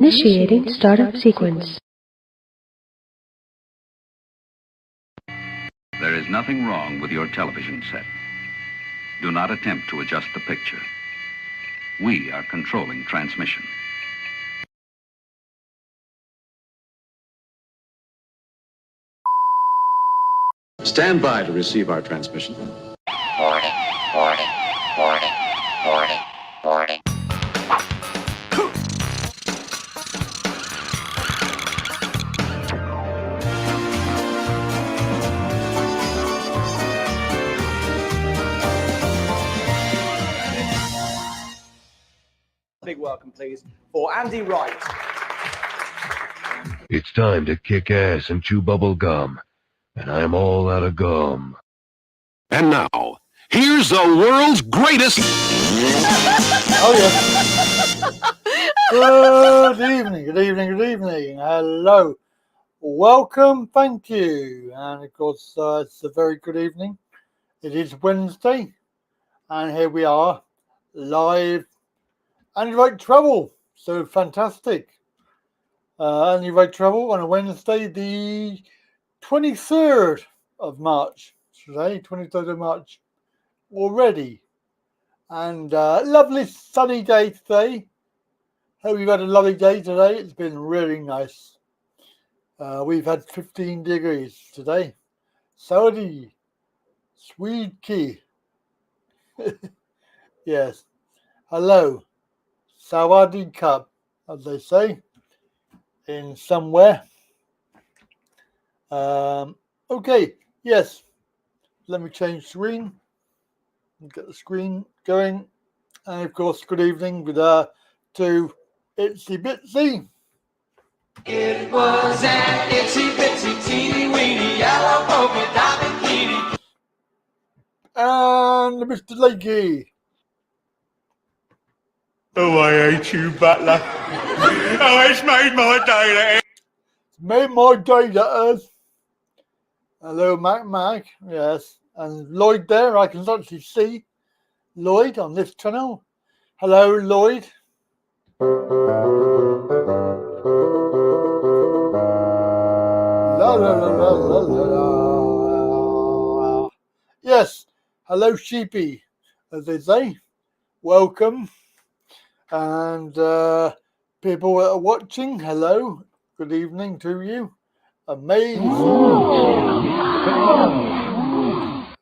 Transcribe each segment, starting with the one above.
Initiating startup sequence. There is nothing wrong with your television set. Do not attempt to adjust the picture. We are controlling transmission. Stand by to receive our transmission. Boarding. Big welcome, please, for Andy Wright. It's time to kick ass and chew bubble gum, and I'm all out of gum. And now, here's the world's greatest. Oh, yeah. Good evening. Hello. Welcome, thank you. And of course, it's a very good evening. It is Wednesday, and here we are, live. Andy Wright Travel. So fantastic. Andy Wright Travel on a Wednesday, the 23rd of March. Today, 23rd of March already. And lovely sunny day today. Hope you've had a lovely day today. It's been really nice. We've had 15 degrees today. Saudi, sweet key. Yes. Hello. Sawadee Cup, as they say, in somewhere. Okay, yes. Let me change screen. Get the screen going. And of course, good evening with to Itsy Bitsy. It was an itsy bitsy teeny weeny yellow polka dot bikini. And Mr. Lakey. Oh, I hate you, Butler. Oh, it's made my day. It's made my day, that is. Hello, Mac. Yes. And Lloyd there, I can actually see Lloyd on this channel. Hello, Lloyd. La, la, la, la, la, la. Yes. Hello, Sheepy, as they say. Welcome. And people that are watching, hello. Good evening to you. Amazing.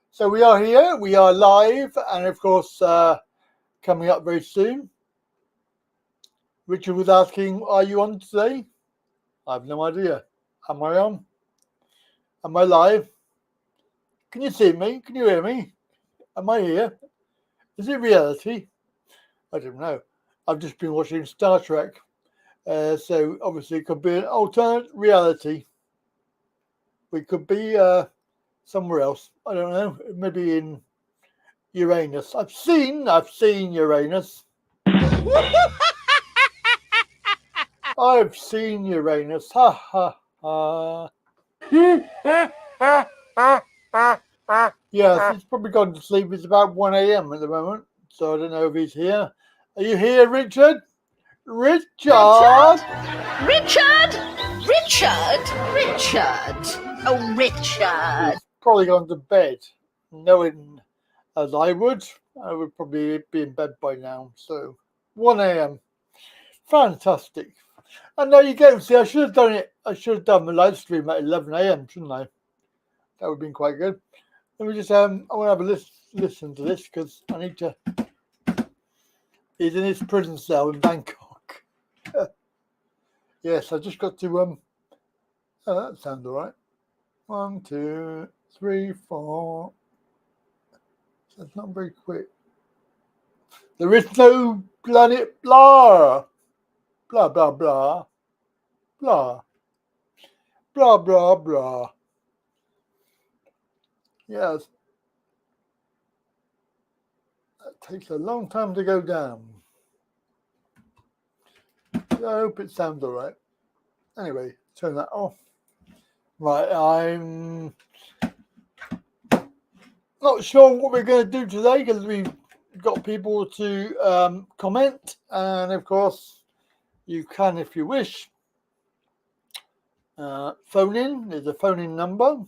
So we are here. We are live. And of course, coming up very soon. Richard was asking, are you on today? I have no idea. Am I on? Am I live? Can you see me? Can you hear me? Am I here? Is it reality? I don't know. I've just been watching Star Trek. So obviously it could be an alternate reality. We could be somewhere else. I don't know. Maybe in Uranus. I've seen Uranus. I've seen Uranus. Ha ha ha. Yes, he's probably gone to sleep. It's about 1 a.m. at the moment. So I don't know if he's here. Are you here, Richard? Richard! Oh, Richard. He's probably gone to bed. Knowing as I would probably be in bed by now. So 1 a.m. Fantastic. And there you go. See, I should have done it. I should have done the live stream at 11 a.m., shouldn't I? That would have been quite good. Let me just I want to have a listen to this because I need to. He's in his prison cell in Bangkok. Yes, I just got to oh, that sounds all right. 1, 2, 3, 4. That's not very quick. There is no planet blah. Blah blah blah. Blah. Blah blah blah. Yes. That takes a long time to go down. I hope it sounds all right. Anyway, turn that off. Right, I'm not sure what we're going to do today because we've got people to comment, and of course, you can, if you wish, phone in. There's a phone-in number.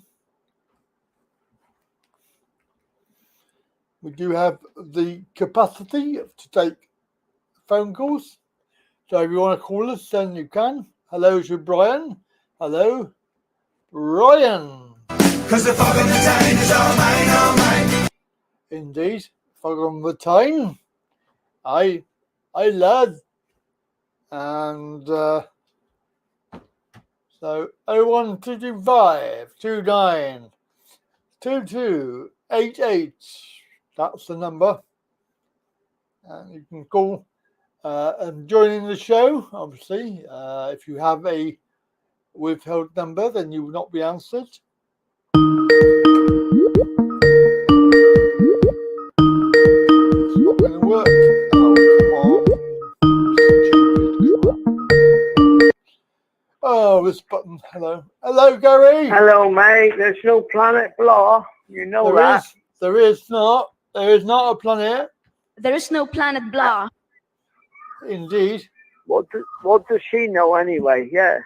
We do have the capacity to take phone calls. So if you want to call us, then you can. Hello to Brian. Hello, Ryan. Cause the fog on the town is all mine, all mine. Indeed, fog on the time. I lad. And so 01225 29 2288. That's the number. And you can call and join in the show, obviously. If you have a withheld number, then you will not be answered. It's not going to work. Oh, come on. Oh, this button. Hello. Hello, Gary. Hello, mate. There's no planet blah. You know that. There is not a planet. There is no planet blah. Indeed. What does she know anyway? Yeah.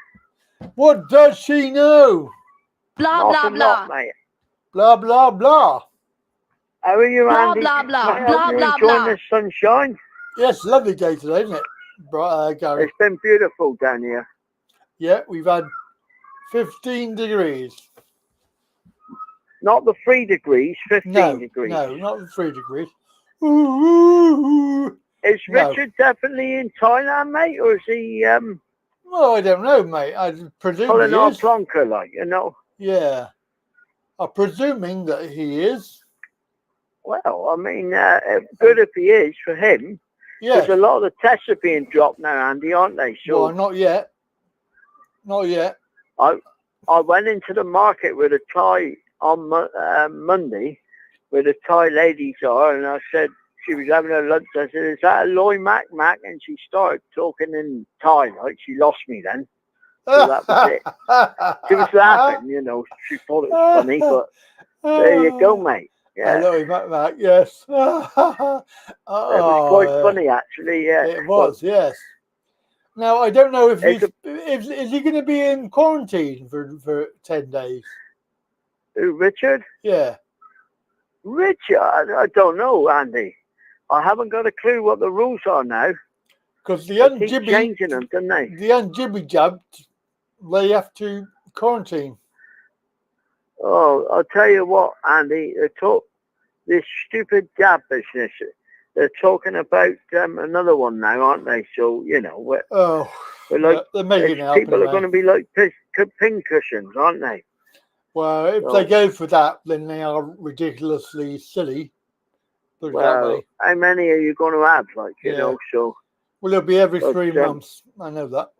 What does she know? Blah, blah, Nothing blah. not, mate. Blah, blah, blah. How are you, Blah, Andy? blah, blah. Mate, Blah, hope you're blah, enjoying blah. the sunshine. Yes, lovely day today, isn't it, Gary? It's been beautiful down here. Yeah, we've had 15 degrees. Not the 3 degrees, 15 degrees. No, not the 3 degrees. Ooh. Is No. Richard definitely in Thailand, mate, or is he Well, I don't know, mate. I presume pulling he our is. plonker, like, you know? Yeah. I'm presuming that he is. Well, I mean, good if he is for him. Yeah. Because a lot of the tests are being dropped now, Andy, aren't they? So Well, not yet. Not yet. I went into the market with a Thai on Monday, where the Thai ladies are, and I said, she was having her lunch. I said, is that a loy mac? And she started talking in Thai, like she lost me then. So that was it. She was laughing, you know. She thought it was funny, but there you go, mate. Yeah. Hello, Mac, yes. It was quite funny, actually, yeah. It was, yes. Now, I don't know if is he going to be in quarantine for 10 days? Who, Richard? Yeah. Richard? I don't know, Andy. I haven't got a clue what the rules are now. Because the They keep changing them, don't they? The unjibby jabbed, they have to quarantine. Oh, I'll tell you what, Andy. This stupid jab business. They're talking about another one now, aren't they? So you know, we're like they're making it up people anyway. are going to be like pin cushions, aren't they? Well, if they go for that, then they are ridiculously silly. Put it that way. How many are you going to have? Like you know, so. Well, it'll be every 3 months. I know that.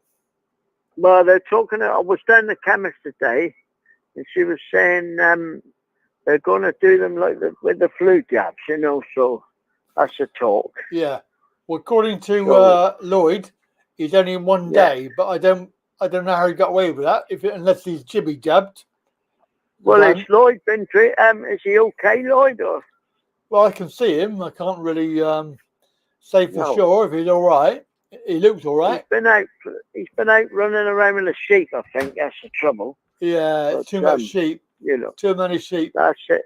Well, they're talking. I was down the chemist today, and she was saying they're going to do them like with the flu jabs, you know. So that's the talk. Yeah. Well, according to Lloyd, he's only in 1 day, but I don't know how he got away with that. Unless he's jibby jabbed. Well, has Lloyd been treated? Is he okay, Lloyd? Or? Well, I can see him. I can't really say for sure if he's all right. He looks all right. He's been out running around with the sheep. I think that's the trouble. Yeah, but, too much sheep. You know, too many sheep. That's it.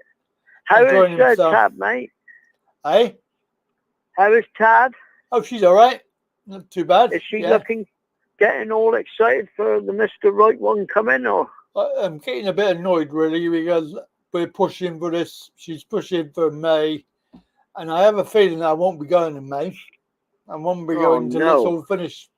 How is Tad, mate? Eh? How is Tad? Oh, she's all right. Not too bad. Is she getting all excited for the Mr. Right one coming, or? I'm getting a bit annoyed really because we're pushing for this. She's pushing for May, and I have a feeling I won't be going in May. I won't be going until it's all finished.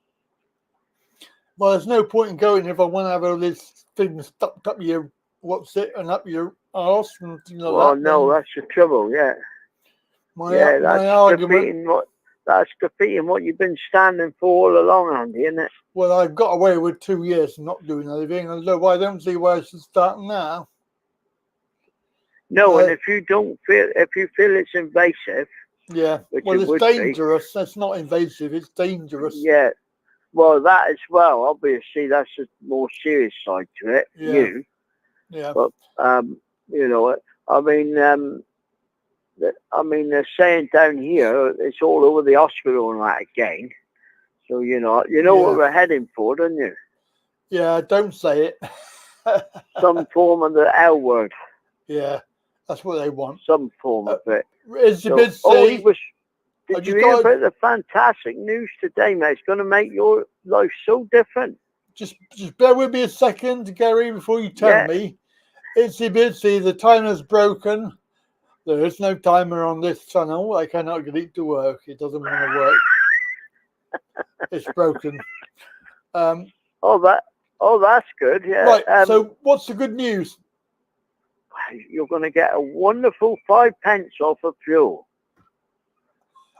Well, there's no point in going if I want to have all this thing stuck up your and up your arse and things like that. Oh no, that's the trouble. Yeah. That's defeating what you've been standing for all along, Andy, isn't it? Well, I've got away with 2 years not doing anything, and so I don't see why I should start now. No, and if you feel it's invasive, yeah, well, it's dangerous. That's not invasive; it's dangerous. Yeah, well, that as well. Obviously, that's a more serious side to it. Yeah. But you know, I mean, they're saying down here it's all over the hospital and that again. So you know Yeah. what we're heading for, don't you? Yeah, don't say it. Some form of the L word. Yeah, that's what they want. Some form of it. Is the bid he was. I Did just you hear got about the fantastic news today, mate? It's going to make your life so different. just bear with me a second, Gary, before you tell me. Itsy bitsy, the timer's broken. There is no timer on this channel. I cannot get it to work. It doesn't want to work. It's broken. That's good. Yeah. Right. So, what's the good news? You're going to get a wonderful 5 pence off of fuel.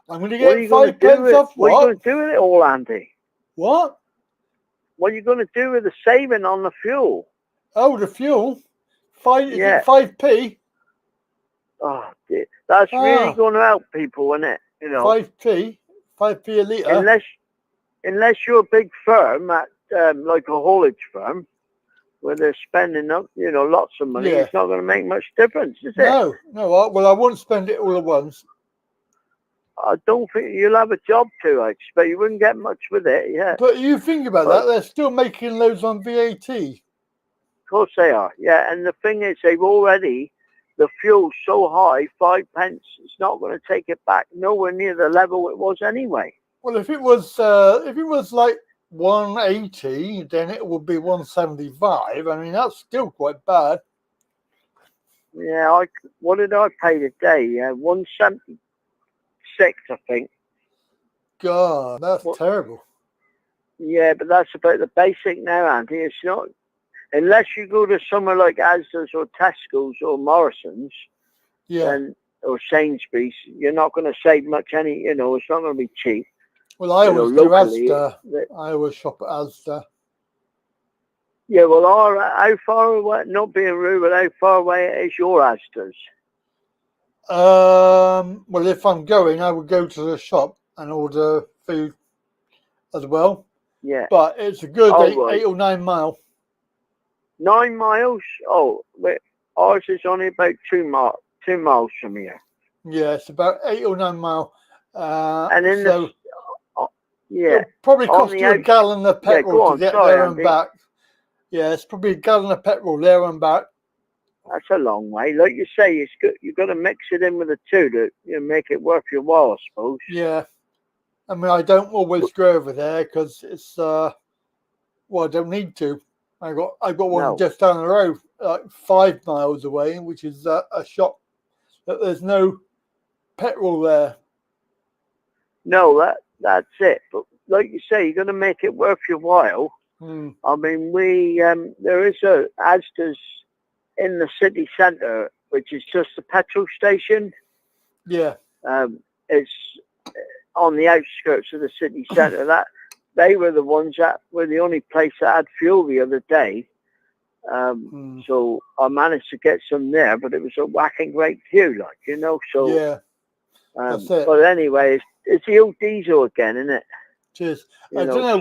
I'm going to get 5 pence off What are you what? going to do with it all, Andy? What? What are you going to do with the saving on the fuel? Oh, the fuel? Is Yeah. it 5p? Oh, dear. That's really going to help people, isn't it? You know, 5p a litre. Unless you're a big firm, like a haulage firm, where they're spending up, lots of money, it's not going to make much difference, is it? No. Well, I won't spend it all at once. I don't think you'll have a job to, I expect. You wouldn't get much with it, yeah. But you think about that, they're still making loads on VAT. Of course they are, yeah. And the thing is, the fuel's so high, 5 pence, it's not going to take it back nowhere near the level it was anyway. Well, if it was like 180, then it would be 175. I mean, that's still quite bad. Yeah, what did I pay today? 176, I think. God, that's terrible. Yeah, but that's about the basic now, Andy. It's not, unless you go to somewhere like Asda's or Tesco's or Morrison's, or Sainsbury's, you're not going to save much. It's not going to be cheap. Well, I always do Asda. I always shop at Asda. Yeah, well, how far away? Not being rude, but how far away is your Asda's? Well, if I'm going, I would go to the shop and order food as well. Yeah. But it's a good 8 or 9 mile. 9 miles? Oh, ours is only about 2 miles from here. Yeah, it's about 8 or 9 mile. And in it'll probably cost you a gallon of petrol to get there and back. Yeah, it's probably a gallon of petrol there and back. That's a long way. Like you say, it's good. You've got to mix it in with the two to make it worth your while, I suppose. Yeah. I mean, I don't always go over there because it's, I don't need to. I got one just down the road, like 5 miles away, which is a shop that there's no petrol there. No, that's it. But like you say, you're going to make it worth your while. I mean, there is a Asda's in the city centre, which is just a petrol station. Yeah. It's on the outskirts of the city centre. They were the ones that were the only place that had fuel the other day. So I managed to get some there, but it was a whacking great queue, so. Yeah. That's it. But anyway, it's the old diesel again, isn't it? Cheers. I don't know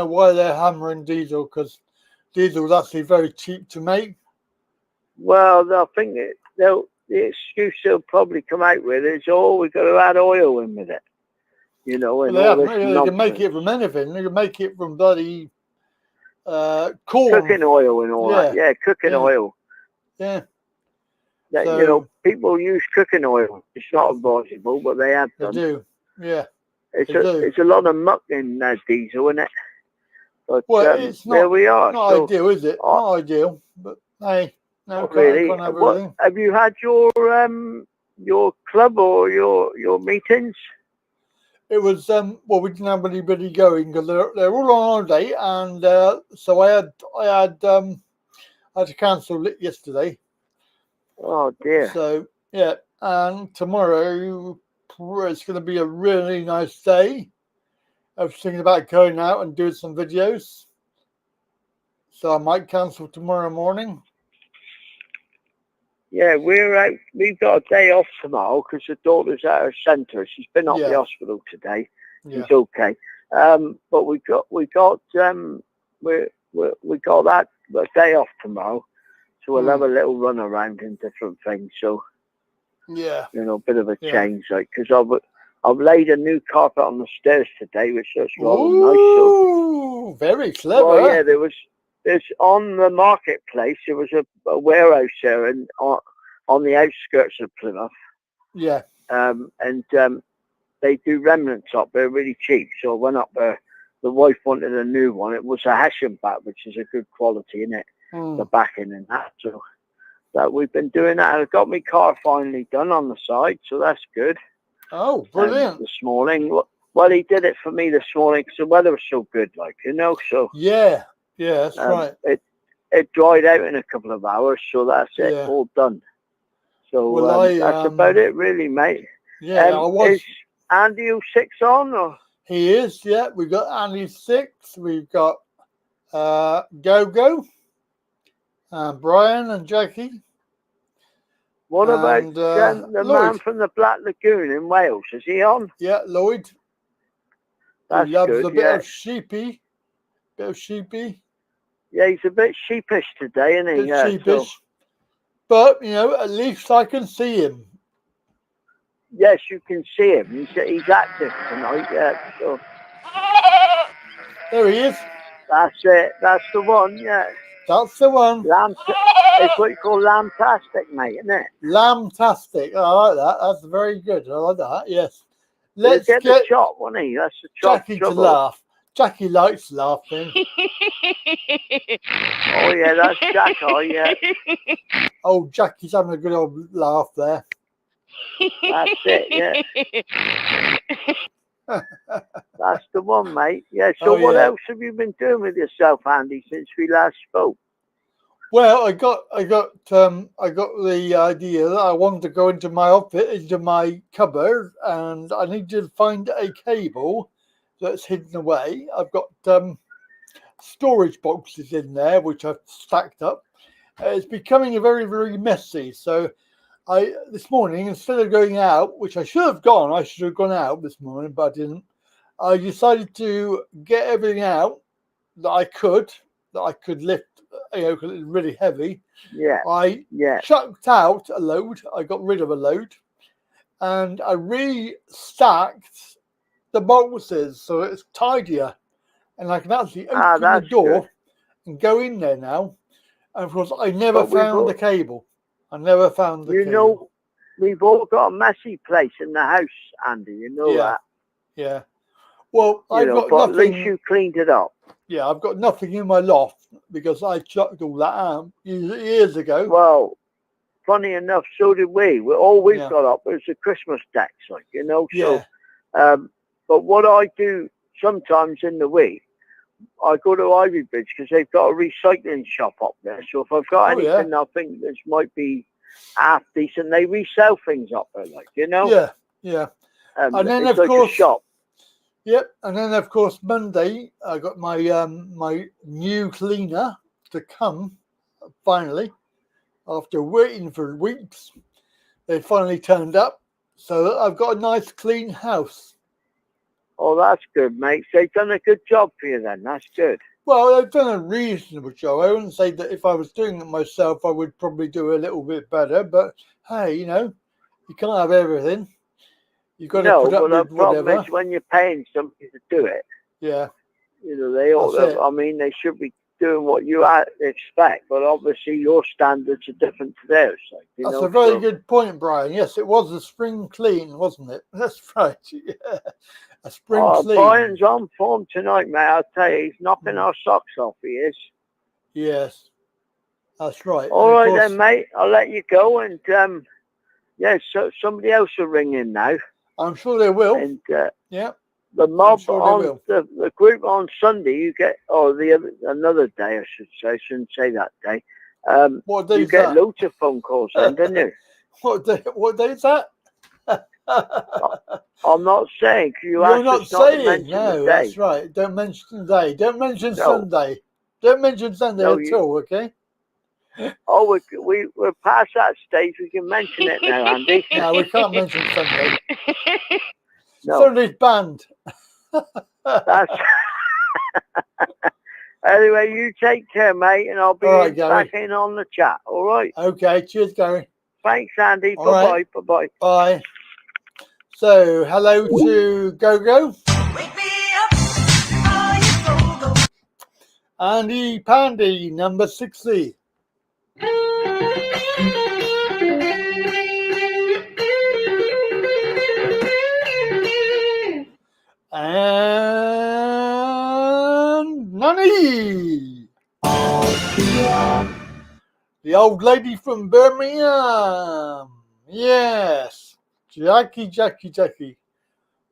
why they're hammering diesel, because diesel is actually very cheap to make. Well, I think the excuse they'll probably come out with is, we've got to add oil in with it. And they can make it from anything. They can make it from bloody corn. Cooking oil and all that. Yeah, cooking oil. Yeah. People use cooking oil. It's not advisable, but they have done. They do. Yeah. It's a lot of muck in diesel, isn't it? But it's not, there we are. Not ideal, is it? Not ideal, but hey, no, really. Can't have everything. Have you had your club or your meetings? It was we didn't have anybody going because they're all on holiday, and so I had to cancel it yesterday. Oh dear. So yeah, and tomorrow it's going to be a really nice day. I was thinking about going out and doing some videos, so I might cancel tomorrow morning. Yeah, we're out. We've got a day off tomorrow because the daughter's at her centre. She's been up the hospital today. Yeah. She's okay. But we got that day off tomorrow, so we'll have a little run around in different things. So yeah, a bit of a change, like because I've laid a new carpet on the stairs today, which looks rather nice. So, Ooh, very clever. well, yeah, there's on the marketplace. There was a warehouse there, and on the outskirts of Plymouth. Yeah. And they do remnants up there really cheap. So I went up there. The wife wanted a new one. It was a Hessian back, which is a good quality, isn't it? The backing and that. So that we've been doing that. I got my car finally done on the side, so that's good. Oh, brilliant. This morning. Well, he did it for me this morning because the weather was so good, like, you know. So yeah, that's right. It dried out in a couple of hours, so that's it, all done. So that's about it, really, mate. Yeah, Is Andy 06 on? Or? He is, yeah. We've got Andy 6. We've got Go-Go, Brian and Jackie. What about the man from the Black Lagoon in Wales? Is he on? Yeah, Lloyd. That's he loves good, a bit of sheepy. Yeah, he's a bit sheepish today, isn't he? Bit sheepish. So. But, you know, at least I can see him. Yes, you can see him. He's active tonight, yeah. So. There he is. That's it. That's the one, yeah. That's the one. It's what you call lambtastic, mate, isn't it? Lambtastic. I like that. That's very good. I like that, yes. Let's get the chop, won't he? That's the chop. Jackie to laugh. Jackie likes laughing. Oh, yeah, that's Jack. Oh, yeah. Oh, Jackie's having a good old laugh there. That's it, yeah. That's the one, mate. Yeah, so what else have you been doing with yourself, Andy, since we last spoke? Well, I got the idea that I wanted to go into my cupboard, and I need to find a cable that's hidden away. I've got storage boxes in there which I've stacked up. It's becoming very, very messy. So this morning, instead of going out, which I should have gone out this morning, but I didn't. I decided to get everything out that I could lift. You know, because it's really heavy. Yeah. I chucked out a load. I got rid of a load, and I restacked the boxes so it's tidier, and I can actually open the door and go in there now. And of course, I never found the cable. I never found the cable. You know, we've all got a messy place in the house, Andy. You know that. Yeah. Well, but at least you cleaned it up. Yeah, I've got nothing in my loft because I chucked all that out years ago. Well, funny enough, so did we. All we've got up was the Christmas decks, like, you know. So, but what I do sometimes in the week, I go to Ivy Bridge because they've got a recycling shop up there. So if I've got anything I think this might be half decent, they resell things up there, like, you know. Yeah. And then of course, a shop. Yep, and then of course Monday I got my my new cleaner to come finally after waiting for weeks. They finally turned up, so I've got a nice clean house. Oh, that's good, mate. So they've done a good job for you then. That's good. Well, they've done a reasonable job. I wouldn't say that if I was doing it myself, I would probably do a little bit better. But hey, you know, you can't have everything. You've got to put up with the problem is when you're paying somebody to do it. Yeah. You know, they all. I mean, they should be doing what you expect, but obviously your standards are different to theirs. Like, that's a very good point, Brian. Yes, it was a spring clean, wasn't it? That's right. Yeah. A spring clean. Brian's on form tonight, mate. I'll tell you, he's knocking our socks off. He is. Yes, that's right. All right then, mate. I'll let you go, and so somebody else will ring in now. I'm sure they will. And the mob on the group on Sunday, you get another day, I should say. I shouldn't say that day. What day you is get that? loads of phone calls then, don't you? What day is that? I'm not saying. You're not saying. No, that's right. Don't mention the day. Don't mention Sunday. Don't mention Sunday at all. Okay. Oh, we're past that stage. We can mention it now, Andy. No, we can't mention Sunday. No. Sunday's banned. That's anyway, you take care, mate, and I'll be back in on the chat. All right. Okay. Cheers, Gary. Thanks, Andy. Bye-bye. Bye-bye. Bye. So, hello to Go-Go. Andy Pandy, number 60. And Nani, the old lady from Birmingham. Yes, Jackie. There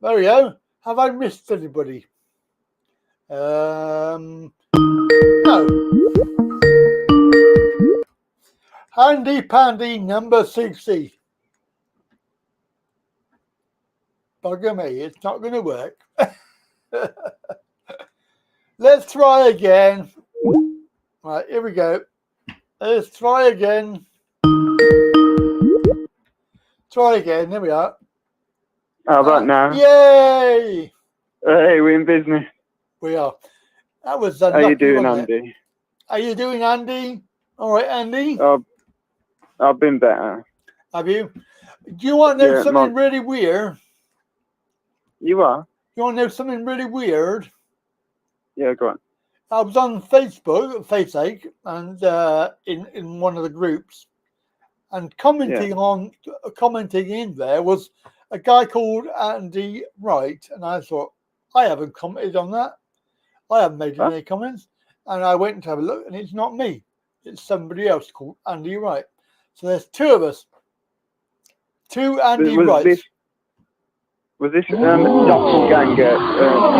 we go. Have I missed anybody? No. Handy Pandy, number 60. Bugger me, it's not going to work. Let's try again. Right, here we go. Let's try again. Try again. There we are. How about now? Yay! Hey, we're in business. We are. That was How you lucky, doing, wasn't it? Andy? How you doing, Andy? All right, Andy. I've been better. Have you? Do you want to know Yeah, something really weird? You are? You want to know something really weird? Yeah, go on. I was on Facebook, and in one of the groups, and commenting in there was a guy called Andy Wright, and I thought, I haven't commented on that. I haven't made any comments, and I went to have a look, and it's not me. It's somebody else called Andy Wright. So there's two of us. Two Andy Wrights. Was this doppelganger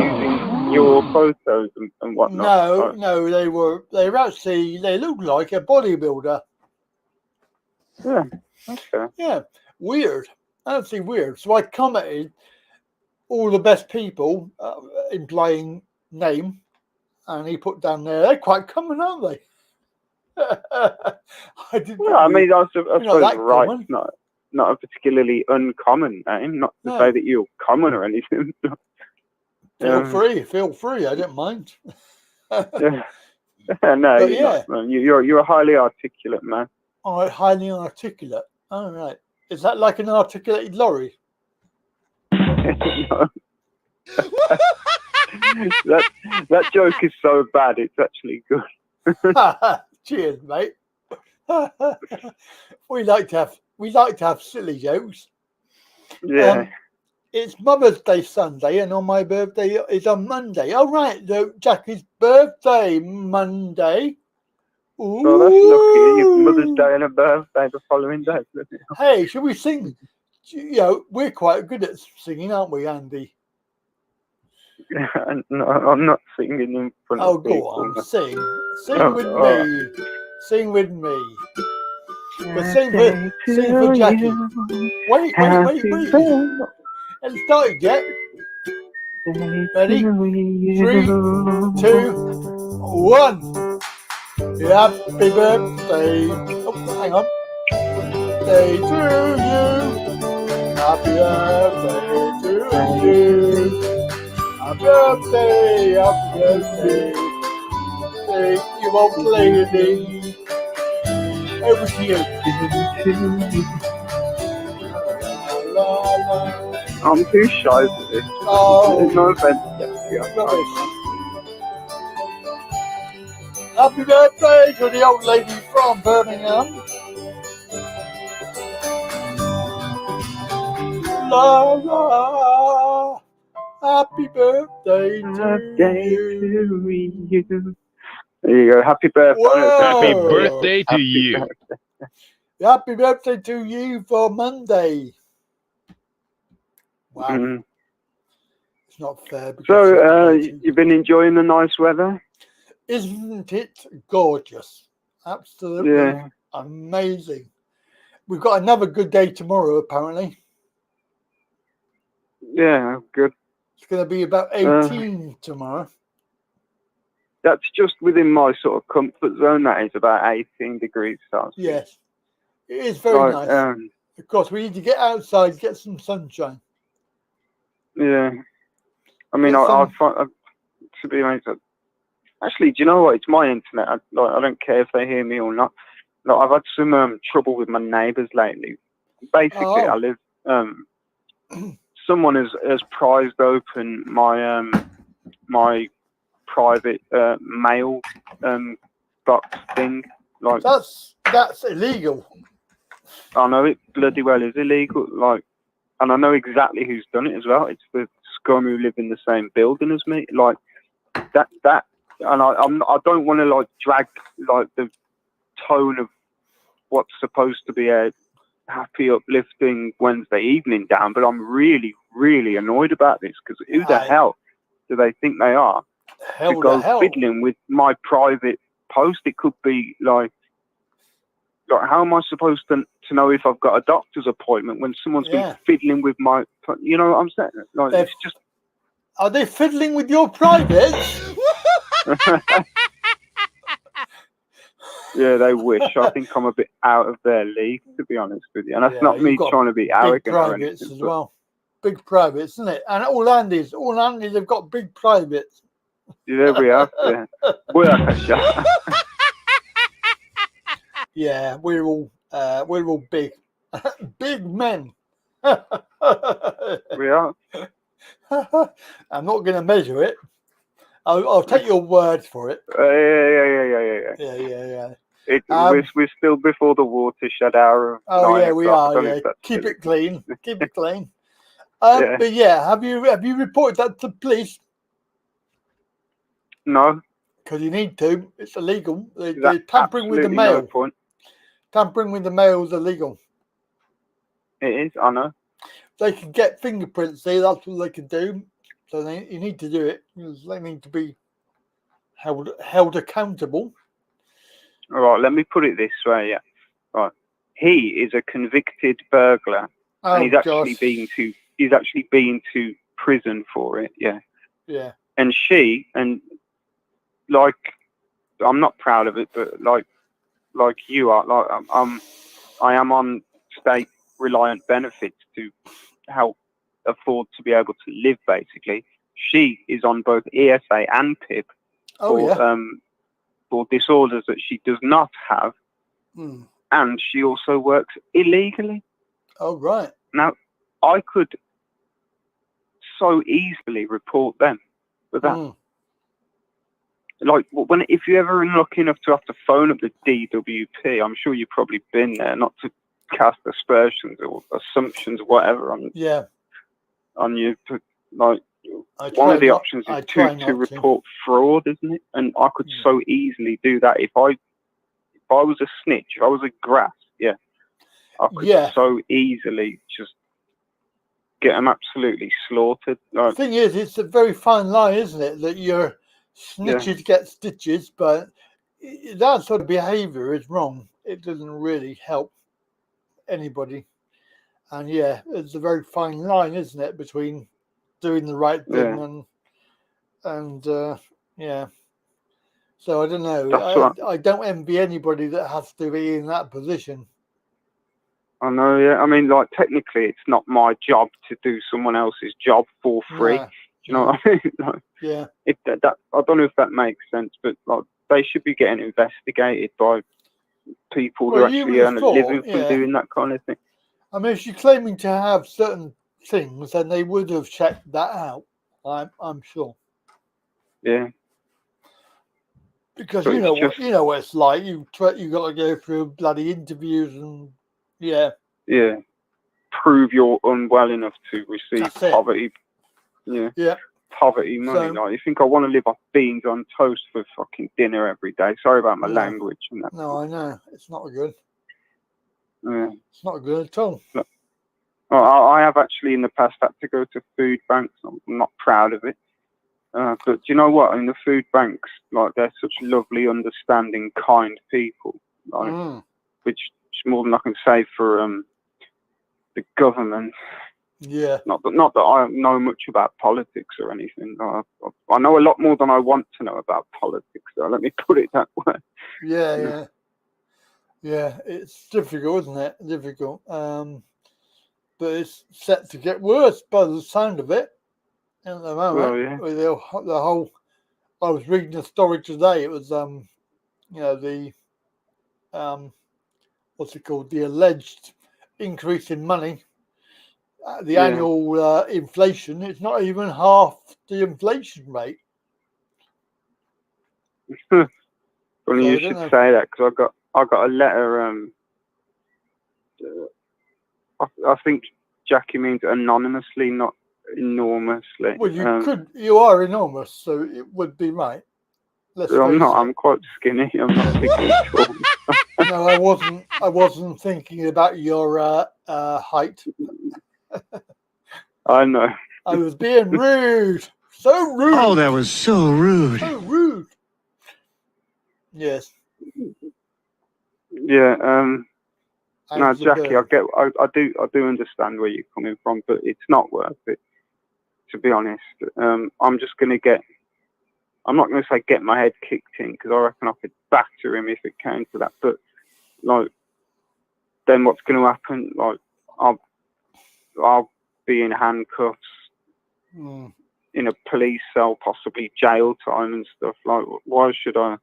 using your photos and whatnot? No, they were actually, they looked like a bodybuilder. Yeah, okay. Yeah, weird. Absolutely weird. So I commented all the best people implying name, and he put down there, they're quite common, aren't they? I suppose Wright's not a particularly uncommon name, not to say that you're common or anything. Feel free, I don't mind. Yeah. No, you're not. You're a highly articulate man. Oh, highly articulate. All right. Is that like an articulated lorry? that joke is so bad it's actually good. Cheers, mate. we like to have silly jokes. Yeah. It's Mother's Day Sunday, and on my birthday is on Monday. Oh right, Jackie's birthday Monday. Ooh. Oh, that's lucky. Your Mother's Day and a birthday the following day. Hey, should we sing? You know, we're quite good at singing, aren't we, Andy? No, I'm not singing in front of people. Oh, go on, sing with me. Sing with me. But sing for Jackie. Wait. Hasn't started yet. Ready? 3, 2, 1. Happy birthday. Oh, hang on. Day to you. Happy birthday to you. Happy birthday. Thank you, old lady. Over to you. I'm too shy for this. Oh, there's no offense. Happy birthday to the old lady from Birmingham. La la. Happy birthday to you. There you go. Happy birthday. Whoa. Happy birthday to you. Happy birthday to you for Monday. Wow. Mm. It's not fair. So, you've been enjoying the nice weather? Isn't it gorgeous? Absolutely amazing. We've got another good day tomorrow, apparently. Yeah, good. It's going to be about 18 tomorrow. That's just within my sort of comfort zone. That is about 18 degrees Celsius. Yes, it is very nice. Of course, we need to get outside, get some sunshine. Yeah, I mean, I find to be honest. Actually, do you know what? It's my internet. I don't care if they hear me or not. Like, I've had some trouble with my neighbours lately. Basically, I live someone has prized open my my private mail box thing. Like that's illegal. I know it bloody well is illegal. Like, and I know exactly who's done it as well. It's the scum who live in the same building as me. Like that. And I don't want to like drag like the tone of what's supposed to be a happy, uplifting Wednesday evening down, but I'm really, really annoyed about this because who the hell do they think they are to go fiddling with my private post? It could be like how am I supposed to know if I've got a doctor's appointment when someone's been fiddling with my, you know what I'm saying? Like, it's just. Are they fiddling with your privates? Yeah, they wish. I think I'm a bit out of their league, to be honest with you. And that's not me trying to be arrogant or anything. As well. Big privates, isn't it? And all Andes have got big privates. Yeah, there we are. Yeah. Yeah, we're all big, big men. We are. I'm not going to measure it. I'll take your word for it. Yeah. We're still before the watershed hour. We are. Yeah. Keep it clean. Keep it clean. But yeah, have you reported that to the police? No. Because you need to. It's illegal. They're tampering with the mail. No point. Tampering with the mail is illegal. It is. I know. They can get fingerprints. See, that's what they can do. So you need to do it because they need to be held accountable. All right, let me put it this way. Yeah, right. He is a convicted burglar, and he's actually been to prison for it. Yeah. Yeah. And she, and like, I'm not proud of it, but like you are, like I am on state reliant benefits to help afford to be able to live, basically. She is on both ESA and PIP for disorders that she does not have, and she also works illegally. Oh, right. Now, I could so easily report them for that. Like, if you ever are lucky enough to have to phone up the DWP, I'm sure you've probably been there, not to cast aspersions or assumptions or whatever on you, like one of the options is to report fraud, isn't it? And I could so easily do that if I was a snitch, if I was a grass, I could so easily just get them absolutely slaughtered. Like, the thing is, it's a very fine line, isn't it? That your snitches get stitches, but that sort of behaviour is wrong. It doesn't really help anybody. And it's a very fine line, isn't it, between doing the right thing and so I don't know. I don't envy anybody that has to be in that position. I know, I mean, like, technically it's not my job to do someone else's job for free. Do you know what I mean? Like, if that I don't know if that makes sense, but like, they should be getting investigated by people who actually earn a living from doing that kind of thing. I mean, if you're claiming to have certain things, then they would have checked that out. I'm sure. Yeah. Because you know what it's like. You got to go through bloody interviews and prove you're unwell enough to receive poverty. Poverty money. So, like, you think I want to live off beans on toast for fucking dinner every day? Sorry about my language and that. No, I know it's not good. Yeah. It's not good at all. Look, I have actually in the past had to go to food banks. I'm not proud of it. But do you know what? In the food banks, like, they're such lovely, understanding, kind people. Like, which is more than I can say for the government. Yeah. Not that I know much about politics or anything. I know a lot more than I want to know about politics. So let me put it that way. Yeah. It's difficult, isn't it? Difficult. But it's set to get worse by the sound of it. At the moment, with the whole, I was reading a story today. It was, the what's it called? The alleged increase in money the annual inflation. It's not even half the inflation rate. Funny So you I should don't know. say that, because I got a letter. I think Jackie means anonymously, not enormously. Well, you are enormous, so it would be right. Let's I'm face not. it. I'm quite skinny. I'm not particularly tall. No, I wasn't thinking about your height. I know. I was being rude. So rude. Oh, that was so rude. So rude. Yes. Yeah. No, How's the Jackie, bird? I do understand where you're coming from, but it's not worth it. To be honest, I'm just gonna get. I'm not gonna say get my head kicked in, because I reckon I could batter him if it came to that. But like, then what's gonna happen? Like, I'll be in handcuffs, in a police cell, possibly jail time and stuff. Like, why should I?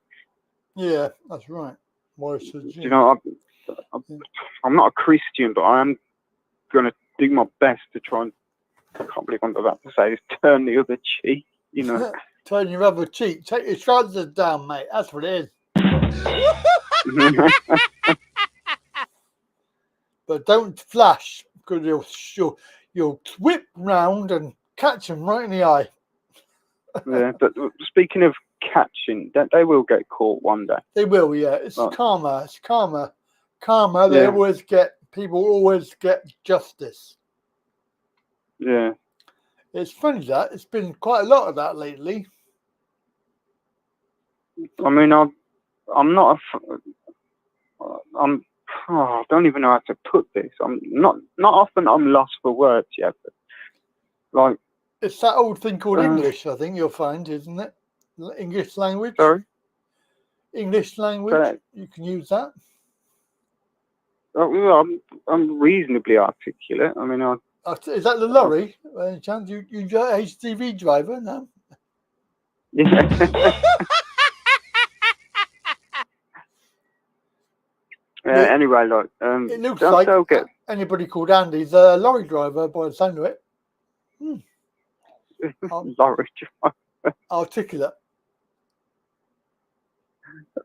Yeah, that's right. Why should you? You know, I'm not a Christian, but I am gonna do my best to try and. I can't believe I'm about to say this. Turn the other cheek. You know. Turn your other cheek. Take your shoulders down, mate. That's what it is. But don't flash, because you'll whip round and catch them right in the eye. Yeah, but speaking of catching, they will get caught one day. They will, yeah. It's karma. It's karma. Karma. Yeah. People always get justice. Yeah. It's funny that it's been quite a lot of that lately. I mean, I don't even know how to put this. I'm not often I'm lost for words yet, but like, it's that old thing called English, I think you'll find, isn't it? English language. Sorry? English language. You can use that. I'm reasonably articulate. I mean, is that the lorry? Any chance you HGV driver now? Yeah. Anyway, like, it looks like anybody called Andy's a lorry driver by the sound of it. Lorry driver. Articulate.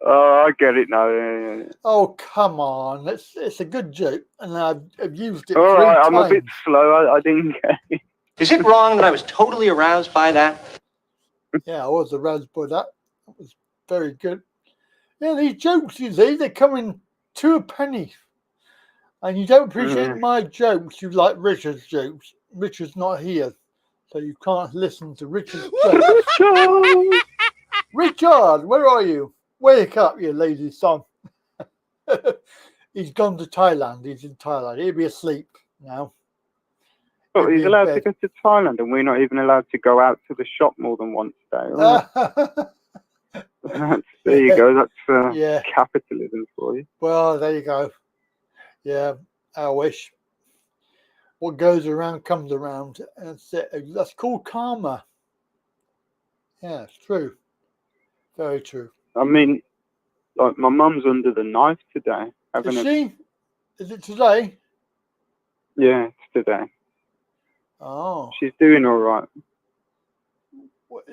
Oh, I get it now. Yeah. Oh, come on. It's a good joke, and I've used it. All right, I'm times. a bit slow. I didn't get it. Is it wrong that I was totally aroused by that? Yeah, I was aroused by that. That was very good. Yeah, these jokes, you see, they're coming to a penny. And you don't appreciate my jokes, you like Richard's jokes. Richard's not here, so you can't listen to Richard's jokes. Richard, where are you? Wake up, you lazy son. He's gone to Thailand. He's in Thailand. He'll be asleep now. But he's allowed to go to Thailand, and we're not even allowed to go out to the shop more than once a day. There you go. That's capitalism for you. Well, there you go. Yeah, I wish. What goes around comes around. That's it. That's called karma. Yeah, it's true. Very true. I mean, like, my mum's under the knife today. Is she? Is it today? Yeah, it's today. Oh. She's doing all right.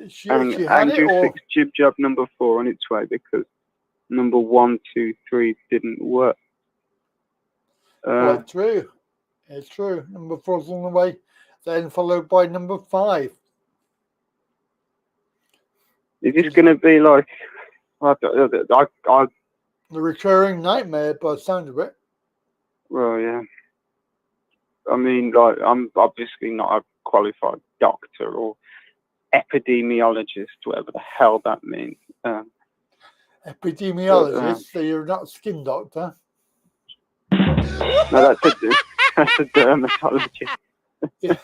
She and had Andrew it, or? 6 jib jab number 4 on its way, because number 1, 2, 3 didn't work. Quite true. It's true. Number 4's on the way, then followed by number 5. Is this going to be like the recurring nightmare by the sound of it? Well, yeah. I mean, like, I'm obviously not a qualified doctor or epidemiologist, whatever the hell that means. Epidemiologist, so you're not a skin doctor? No, that's a dermatologist. Yeah.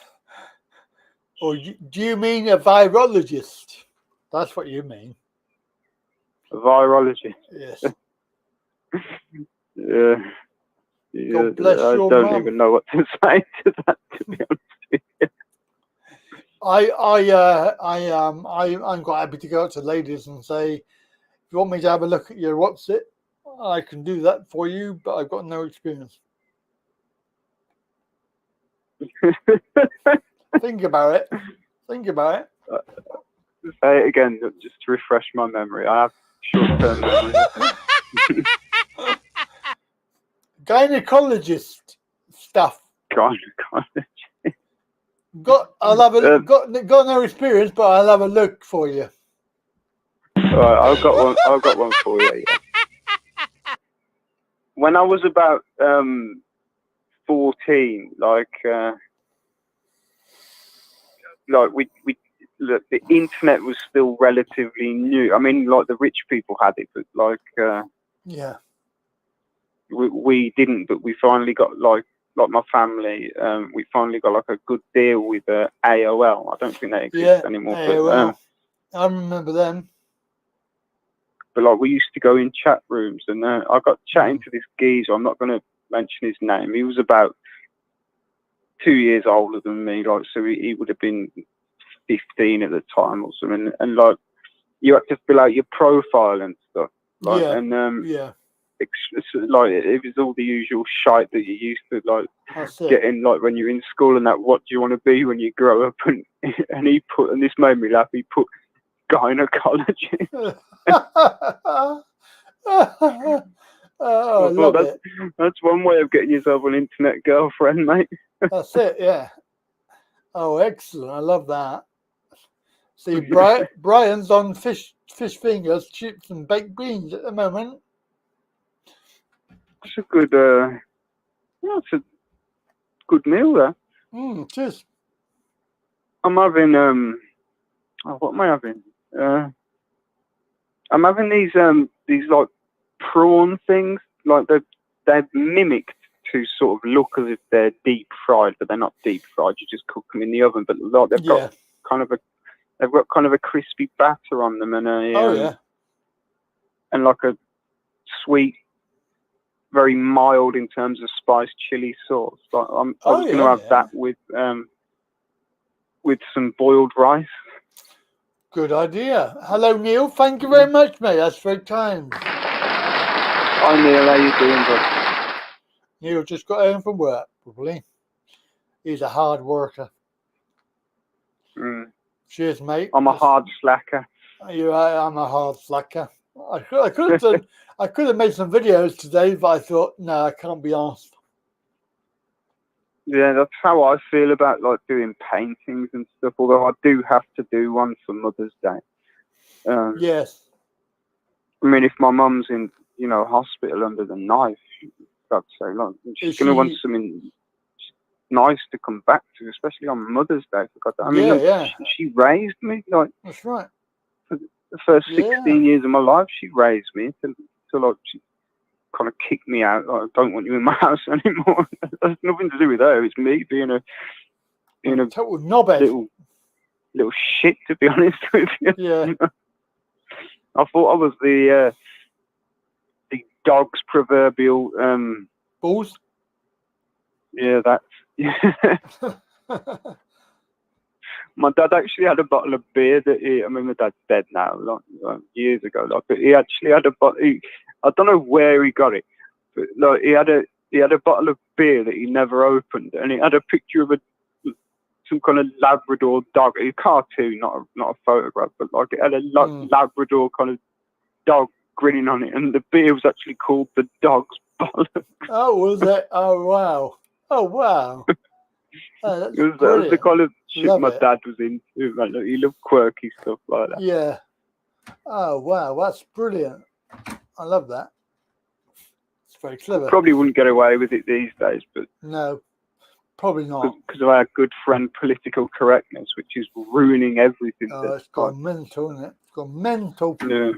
Or do you mean a virologist? That's what you mean. A virologist? Yes. Yeah. God bless I your don't mum. even know what to say to that, to be honest with you. I'm quite happy to go out to ladies and say, if you want me to have a look at your what's it, I can do that for you, but I've got no experience. Think about it. Think about it. Say it again, just to refresh my memory. I have short-term memory. Gynecologist stuff. Gynecologist. I'll have a got no experience, but I'll have a look for you. All right, I've got one for you. Yeah. When I was about 14, like we look, the internet was still relatively new. I mean, like the rich people had it, but like yeah, we didn't. But we finally got like my family. We finally got like a good deal with AOL. I don't think they exist anymore. AOL. But, I remember them. But like we used to go in chat rooms, and I got chatting to this geezer. I'm not going to mention his name. He was about 2 years older than me, like so he would have been 15 at the time or something. And like you had to fill out your profile and stuff. Like, yeah. And yeah. Like it was all the usual shite that you used to like get in, like when you're in school and that. What do you want to be when you grow up? And he put, and this made me laugh. He put gynecology. I love it. That's one way of getting yourself an internet girlfriend, mate. That's it, yeah. Oh, excellent! I love that. See, Brian's on fish fingers, chips, and baked beans at the moment. It's a good, it's a good meal there. Cheers. I'm having what am I having? I'm having these like prawn things, like they're mimicked to sort of look as if they're deep fried, but they're not deep fried. You just cook them in the oven, but like they've got kind of a crispy batter on them, and and like a sweet, very mild in terms of spice chili sauce. Like I was going to have that with some boiled rice. Good idea. Hello, Neil. Thank you very much, mate. That's very kind. Hi, Neil. How you doing, bud? Neil just got home from work, probably. He's a hard worker. Cheers, mate. I'm a hard slacker. You're right. I'm a hard slacker. I could have made some videos today, but I thought, no, I can't be asked. Yeah, that's how I feel about like doing paintings and stuff. Although I do have to do one for Mother's Day. Yes. I mean, if my mum's in, hospital under the knife, I'd say, like, she's going to want something nice to come back to, especially on Mother's Day. I mean, she raised me, like. That's right. For the first 16 years of my life, she raised me till like she kind of kicked me out. Like, I don't want you in my house anymore. That's nothing to do with her. It's me being a total knobhead. Little shit, to be honest with you. Yeah. I thought I was the dog's proverbial balls. Yeah, my dad actually had a bottle of beer that my dad's dead now, like years ago. Like, but he actually had a bottle. I don't know where he got it, but like he had a bottle of beer that he never opened, and it had a picture of some kind of Labrador dog, a cartoon, not a photograph, but like it had a Labrador kind of dog grinning on it, and the beer was actually called the Dog's Bollocks. Oh, was it? Oh, wow. Oh, wow. Oh, it was the kind of shit my dad was into. Like, he loved quirky stuff like that. Yeah. Oh, wow. That's brilliant. I love that. It's very clever. Probably wouldn't get away with it these days, but no, probably not. Because of our good friend political correctness, which is ruining everything. Oh, it's gone mental, isn't it? It's gone mental. Yeah.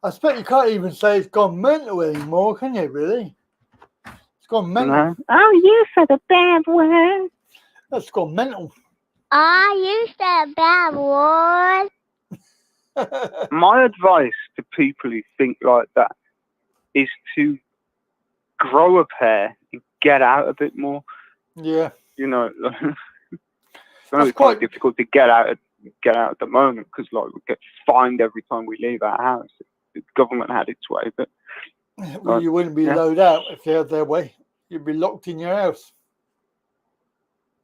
I expect you can't even say it's gone mental anymore, can you, really? It's gone mental. No. Oh, you said a bad word. That's gone mental. Oh, you said a bad word. My advice to people who think like that is to grow a pair and get out a bit more. Yeah. It's quite difficult to get out at the moment because like we get fined every time we leave our house. The government had its way, but well, you wouldn't be loaned out if they had their way. You'd be locked in your house.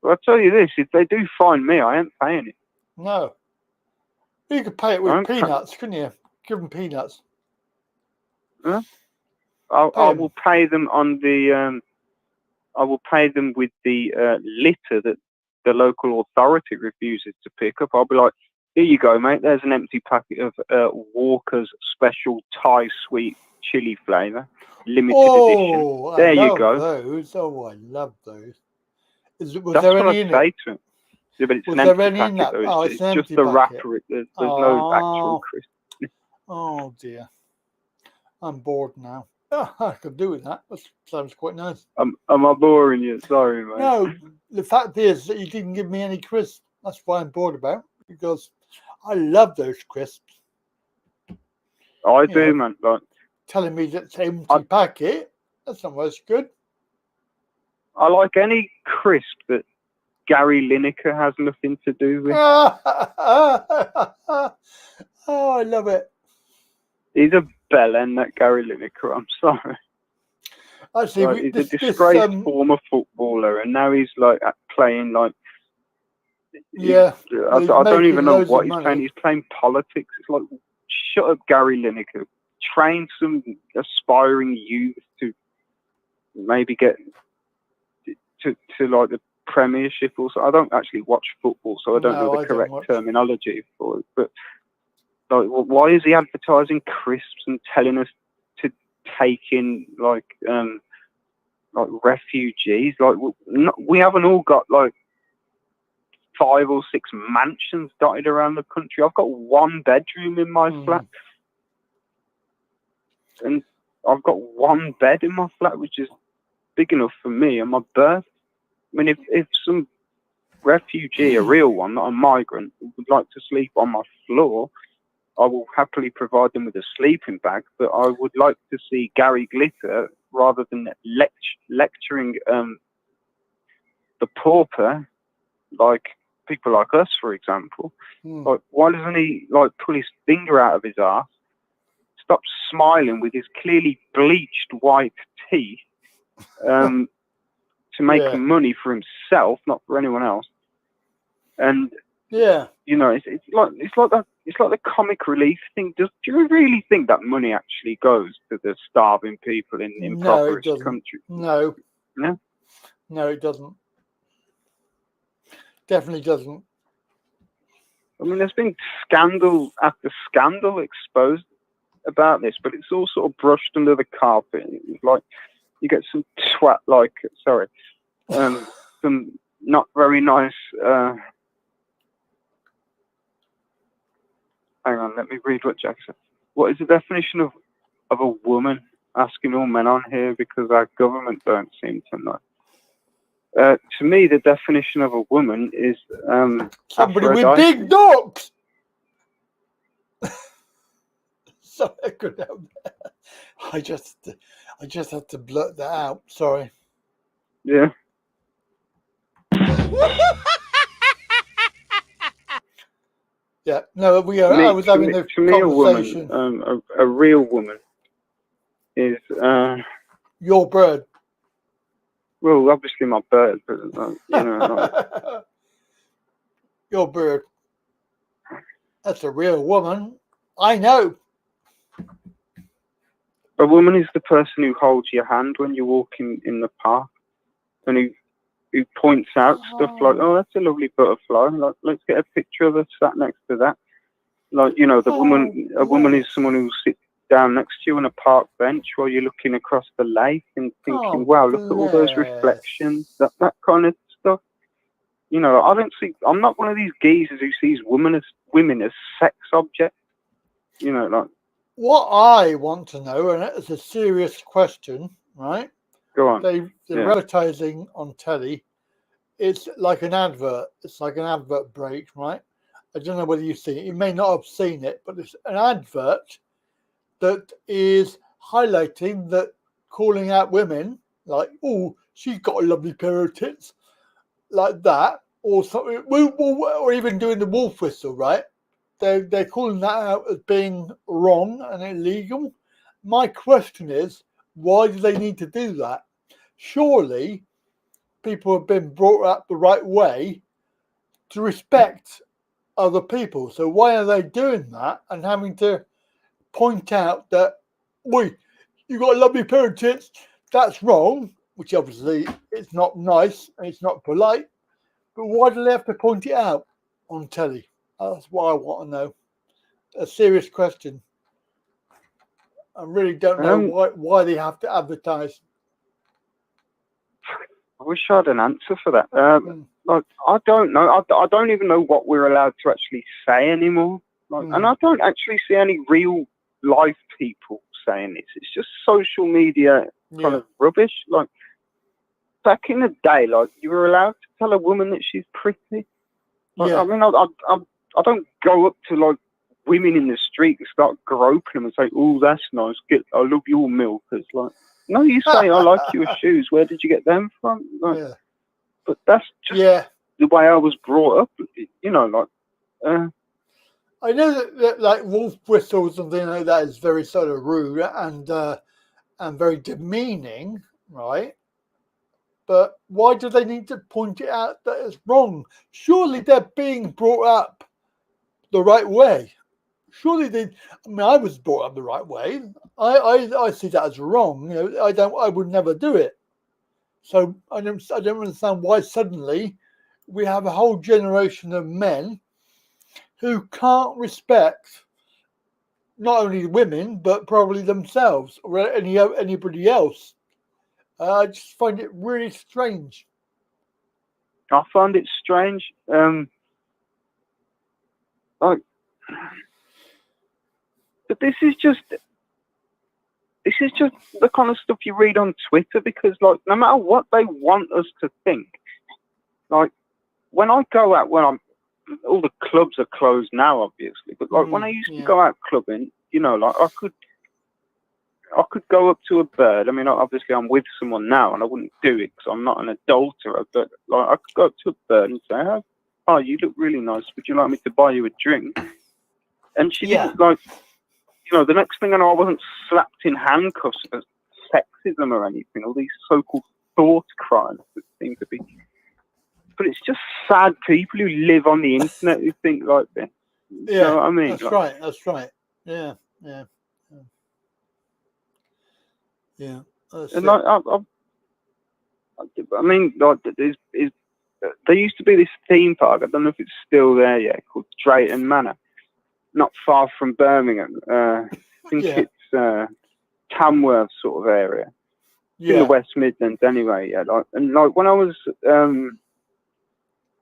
Well, I'll tell you this, if they do find me, I ain't paying it. No. You could pay it with peanuts, couldn't you? Give them peanuts. Huh? I will pay them on the. I will pay them with the litter that the local authority refuses to pick up. I'll be like, here you go, mate. There's an empty packet of Walker's Special Thai Sweet Chili flavour, limited edition. There you go. Those. Oh, I love those. Was That's there what any I'd in say it? to him. Yeah, but it's Was an there empty any in packet, that? though. Oh, It's it's an just empty the packet. wrapper. There's no actual crisp. Oh dear. I'm bored now. Oh, I could do with that. That sounds quite nice. Am I boring you? Sorry, mate. No, the fact is that you didn't give me any crisps. That's why I'm bored about, because I love those crisps. I do, man. Like, telling me that's an empty packet, that's not much good. I like any crisp that Gary Lineker has nothing to do with. Oh, I love it. He's a bellend, that Gary Lineker. I'm sorry. Actually, he's a disgraced former footballer, and now he's like playing like. Yeah. I don't even know what he's playing. He's playing politics. It's like, shut up, Gary Lineker. Train some aspiring youth to maybe get to like the Premiership or so. I don't actually watch football, so I don't know the correct terminology for it. But like, why is he advertising crisps and telling us to take in like refugees? Like, we haven't all got like 5 or 6 mansions dotted around the country. I've got 1 bedroom in my flat, and I've got 1 bed in my flat, which is big enough for me and my berth. I mean, if some refugee, a real one, not a migrant, would like to sleep on my floor, I will happily provide them with a sleeping bag. But I would like to see Gary Glitter, rather than lecturing the pauper, like people like us, for example. Like, why doesn't he like pull his finger out of his arse, stop smiling with his clearly bleached white teeth, to make money for himself, not for anyone else? And you know, it's like the comic relief thing. Do you really think that money actually goes to the starving people in impoverished countries? No, it doesn't. Definitely doesn't. I mean, there's been scandal after scandal exposed about this, but it's all sort of brushed under the carpet. It's like you get some twat, like, sorry, some not very nice. Hang on, let me read what Jack said. What is the definition of a woman? Asking all men on here because our government don't seem to know. To me, the definition of a woman is somebody with big dogs. Sorry, I couldn't help that. I just had to blurt that out. Sorry. Yeah. Yeah. No, I was having a conversation. A woman, a real woman, is your bird. Well, obviously my bird, but you know, your bird. That's a real woman. I know. A woman is the person who holds your hand when you're walking in the park, and who points out stuff like, "Oh, that's a lovely butterfly. Like, let's get a picture of her sat next to that." Like, you know, a woman is someone who sits down next to you on a park bench while you're looking across the lake and thinking, "Wow, look at all those reflections." That kind of stuff. You know, I'm not one of these geezers who sees women as sex objects. You know, like. What I want to know, and it's a serious question, right? Go on. They're advertising on telly. It's like an advert. It's like an advert break, right? I don't know whether you've seen it. You may not have seen it, but it's an advert that is highlighting that, calling out women like, "Oh, she's got a lovely pair of tits," like that, or something, or even doing the wolf whistle, right? They're calling that out as being wrong and illegal. My question is, why do they need to do that? Surely people have been brought up the right way to respect other people. So why are they doing that and having to point out that, you got to love your parents, that's wrong, which obviously it's not nice and it's not polite, but why do they have to point it out on telly? That's what I want to know. A serious question. I really don't know why they have to advertise. I wish I had an answer for that. Like, I don't know. I don't even know what we're allowed to actually say anymore. Like, and I don't actually see any real life people saying this. It's just social media kind of rubbish. Like, back in the day, like, you were allowed to tell a woman that she's pretty. Like, I mean, I don't go up to, like, women in the street and start groping them and say, "Oh, that's nice. I love your milk." It's like, no, you say, "I like your shoes. Where did you get them from?" Like, but that's just the way I was brought up. You know, like. I know that like wolf whistles and things like that is very sort of rude and very demeaning, right? But why do they need to point it out that it's wrong? Surely they're being brought up the right way. Surely they. I mean, I was brought up the right way. I see that as wrong. You know, I would never do it. So I don't understand why suddenly we have a whole generation of men who can't respect not only women but probably themselves or anybody else. I just find it really strange. I find it strange. Like, but this is just the kind of stuff you read on Twitter, because, like, no matter what they want us to think, like, when I go out, all the clubs are closed now, obviously, but like when I used to go out clubbing, you know, like I could go up to a bird. I mean, obviously I'm with someone now and I wouldn't do it because I'm not an adulterer, but like I could go up to a bird and say, "Oh, you look really nice. Would you like me to buy you a drink?" And she didn't, like, you know, the next thing I know, I wasn't slapped in handcuffs for sexism or anything, all these so-called thought crimes that seem to be. But it's just sad people who live on the internet who think like this. Yeah, you know what I mean? That's like, right. That's right. Yeah. And like, I mean, like, there used to be this theme park. I don't know if it's still there yet, called Drayton Manor, not far from Birmingham. I think it's Tamworth sort of area, in the West Midlands anyway. Yeah, like, and like when I was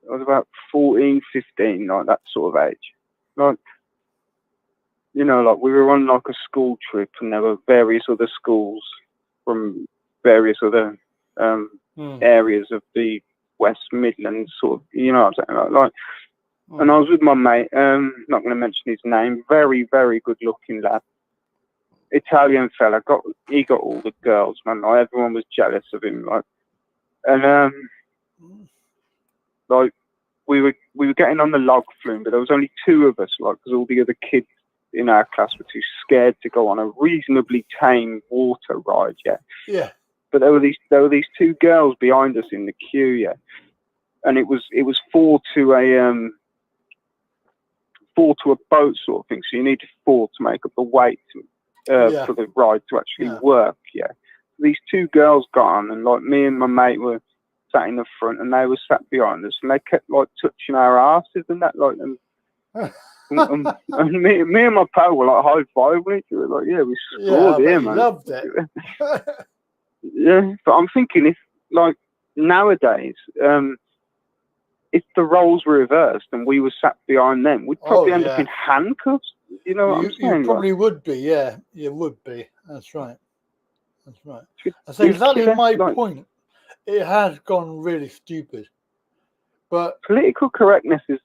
about 14, 15, like that sort of age. Like, you know, like we were on like a school trip, and there were various other schools from various other areas of the West Midlands, sort of, you know what I'm saying? Like, and I was with my mate, not going to mention his name, very, very good looking lad. Italian fella, he got all the girls, man. Like, everyone was jealous of him, like, and like we were getting on the log flume, but there was only two of us, like, because all the other kids in our class were too scared to go on a reasonably tame water ride. Yeah. But there were these two girls behind us in the queue, and it was 4 to a boat sort of thing. So you needed 4 to make up the weight for the ride to actually work. These two girls got on, and like me and my mate were sat in the front, and they were sat behind us, and they kept like touching our asses and that, like, and me and my pal were like high-fiving each other, like, we scored here, man. Loved it. Yeah, but I'm thinking, if like nowadays, if the roles were reversed and we were sat behind them, we'd probably end up in handcuffs. You know what I'm saying? You probably would be, you would be. That's right. That's exactly my point. It has gone really stupid. But political correctness is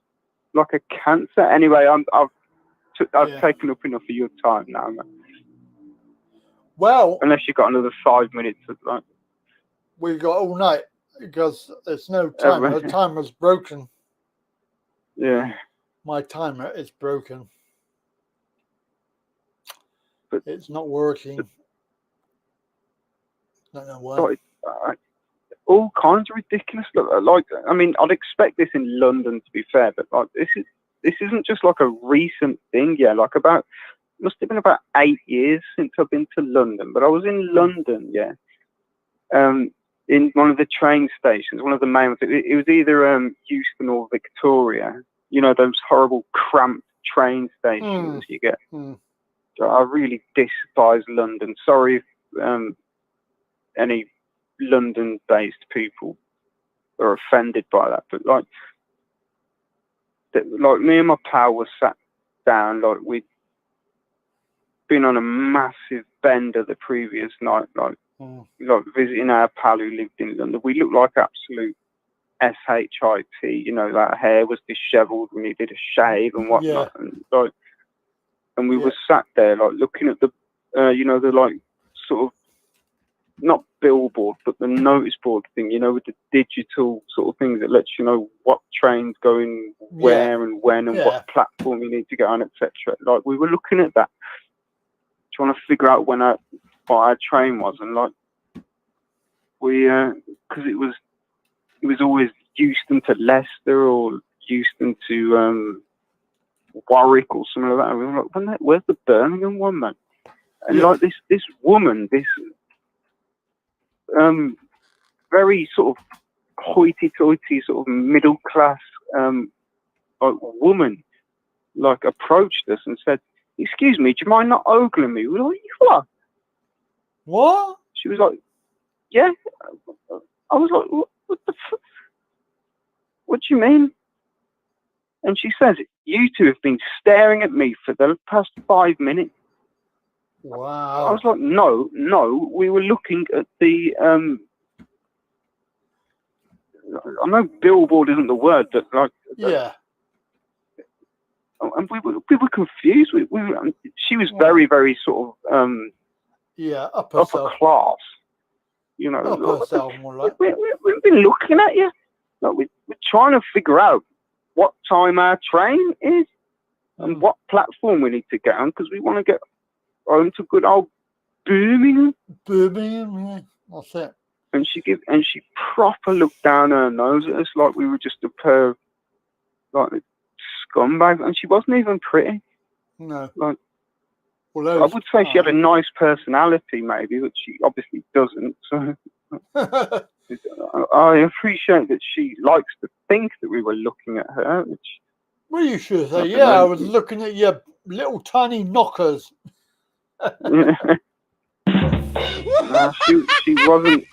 like a cancer. Anyway, I've taken up enough of your time now, man. Well, unless you've got another 5 minutes of like. We've got all night because there's no timer. The timer's broken. Yeah. My timer is broken. But it's not working. Don't know why. all kinds of ridiculous. Like, I mean, I'd expect this in London, to be fair, but like this isn't just like a recent thing. Yeah, like must have been about 8 years since I've been to London. But I was in London, yeah, in one of the train stations, one of the main. It was either Euston or Victoria. You know, those horrible cramped train stations you get. I really despise London. Sorry if any London-based people are offended by that, but like me and my pal were sat down, like we'd been on a massive bender the previous night, like visiting our pal who lived in London. We looked like absolute shit, you know, that hair was dishevelled when he did a shave and whatnot, and we were sat there like looking at the you know, the like sort of not billboard but the notice board thing, you know, with the digital sort of things that lets you know what train's going where and when and what platform you need to get on, etc. Like we were looking at that, trying to figure out what our train was, and like we because it was always Euston to Leicester or Euston to Warwick or something like that. And we were like, where's the Birmingham one, man? And like this woman, this very sort of hoity-toity, sort of middle-class like woman, like approached us and said, "Excuse me, do you mind not ogling me?" We were like, "What? What?" She was like, "Yeah." I was like, "What the fuck? What do you mean?" And she says, "You two have been staring at me for the past 5 minutes." Wow. I was like, no, we were looking at the I know billboard isn't the word, but like and we were confused. She was very, very sort of upper class, you know. We've been looking at you. Like we're trying to figure out what time our train is and what platform we need to get on, because we want to get home to good old Birmingham. Yeah, that's it. And she proper looked down her nose at us like we were just a pair of like scumbags, and she wasn't even pretty. No. Like, I would say she had a nice personality, maybe, but she obviously doesn't. So I appreciate that she likes to think that we were looking at her. Well, you should say, I was looking at your little tiny knockers. She wasn't.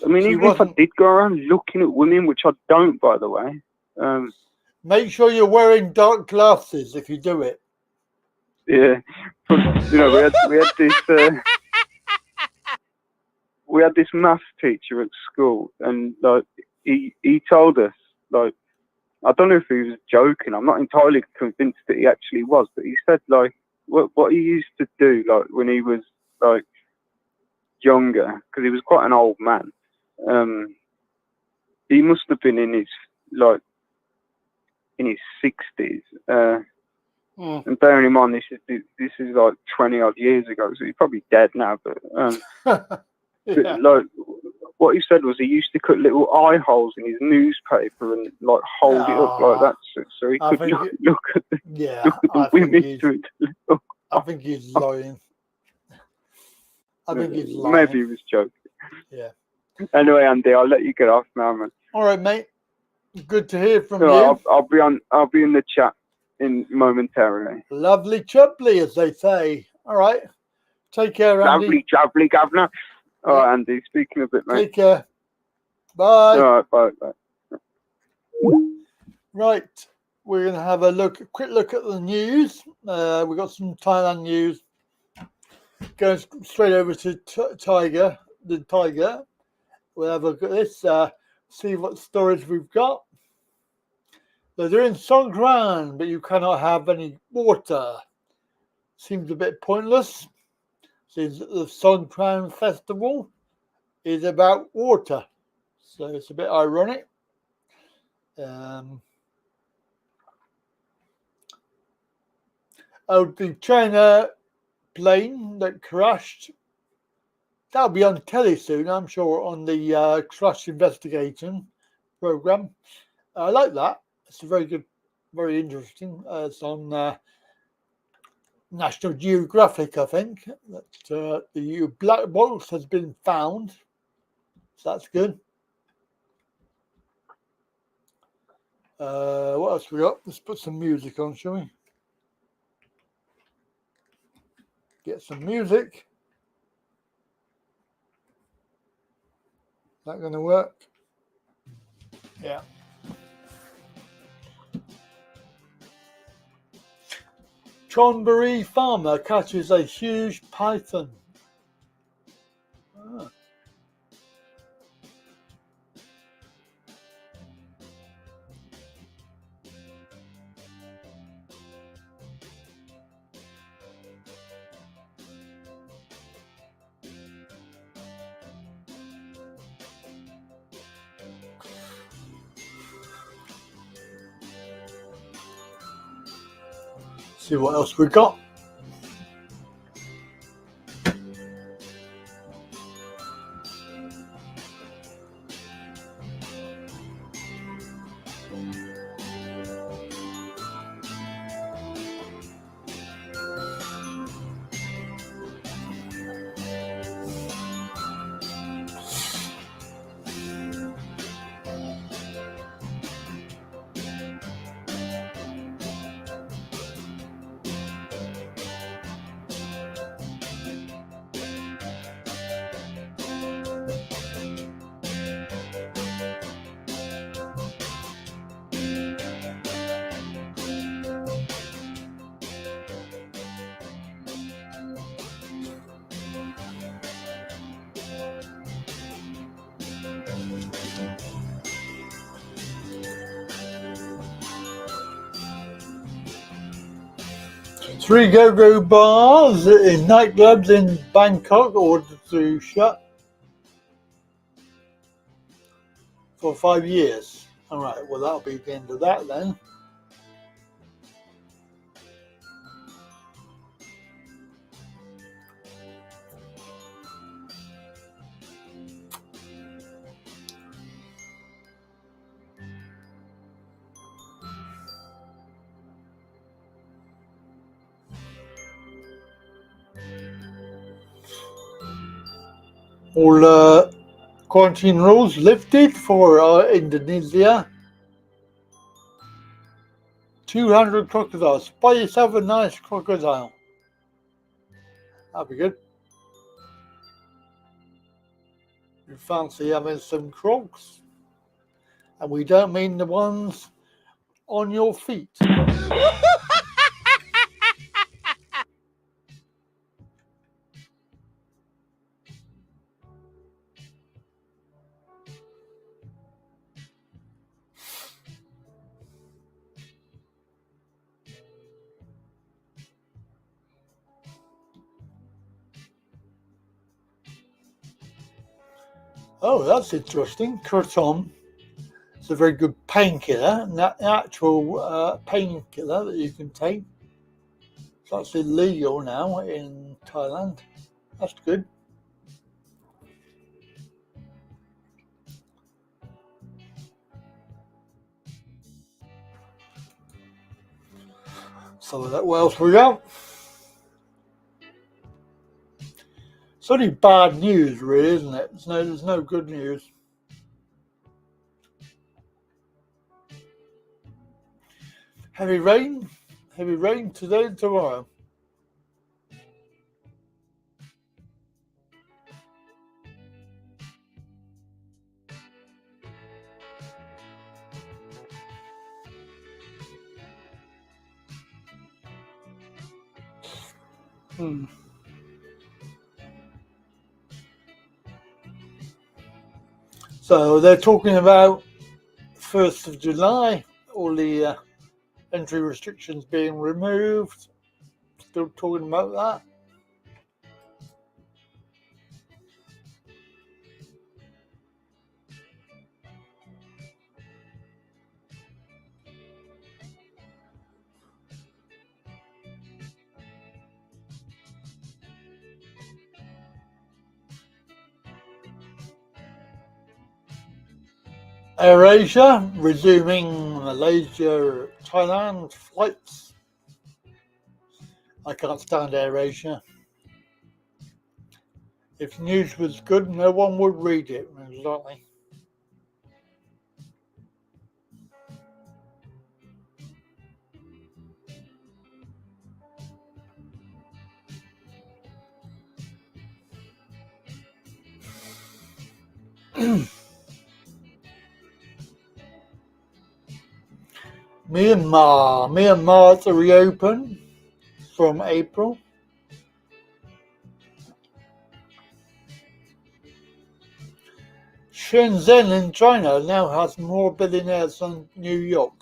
I mean, even if I did go around looking at women, which I don't, by the way. Make sure you're wearing dark glasses if you do it. Yeah, but, you know, we had this maths teacher at school, and like he told us, like, I don't know if he was joking. I'm not entirely convinced that he actually was, but he said like what he used to do, like when he was like younger, because he was quite an old man. He must have been in his 60s. And bearing in mind, this is like 20 odd years ago, so he's probably dead now. But but, like what he said was he used to cut little eye holes in his newspaper and like hold it up like that, so he could look at the women through the little. I think he's lying. Maybe he was joking. Yeah. Anyway, Andy, I'll let you get off now, man. All right, mate. Good to hear from you. I'll be in the chat momentarily. Lovely chubbly, as they say. All right. Take care, Andy. Lovely jubbly, governor. All right, Andy. Speaking a bit, mate. Take care. Bye. All right, bye. Right. We're going to have a quick look at the news. We've got some Thailand news. Going straight over to Tiger. We'll have a look at this, see what stories we've got. They're doing Songkran, but you cannot have any water. Seems a bit pointless, since the Songkran festival is about water. So it's a bit ironic. The China plane that crashed that'll be on telly soon, I'm sure, on the Crush Investigation program. I like that. It's very good, very interesting. It's on National Geographic, I think. That the black box has been found, so that's good. What else we got? Let's put some music on, shall we? Get some music. Is that going to work? Yeah. Chonburi farmer catches a huge python. Ah. See what else we got. Three go-go bars in nightclubs in Bangkok ordered to shut for 5 years. All right, well, that'll be the end of that then. All quarantine rules lifted for Indonesia. 200 crocodiles. Buy yourself a nice crocodile. That'd be good. You fancy having some crocs? And we don't mean the ones on your feet. Oh, that's interesting. Kratom. It's a very good painkiller, natural painkiller that you can take. So that's illegal now in Thailand. That's good. So what else we got? It's only bad news, really, isn't it? There's no good news. Heavy rain today and tomorrow. So they're talking about 1st of July, all the entry restrictions being removed. Still talking about that. AirAsia resuming Malaysia, Thailand flights. I can't stand AirAsia. If news was good, no one would read it. Exactly. Myanmar to reopen from April. Shenzhen in China now has more billionaires than New York.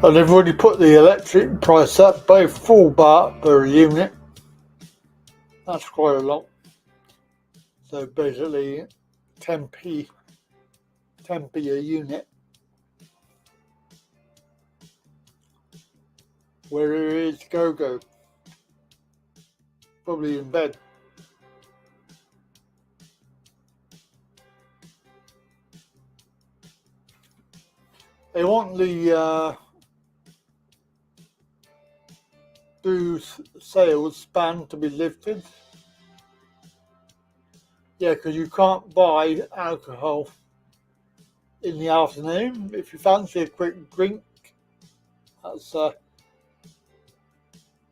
And they've already put the electric price up by 4 baht per unit. That's quite a lot. So basically 10p a unit. Where is Go-Go? Probably in bed. They want the booze sales ban to be lifted. Yeah, because you can't buy alcohol in the afternoon. If you fancy a quick drink, that's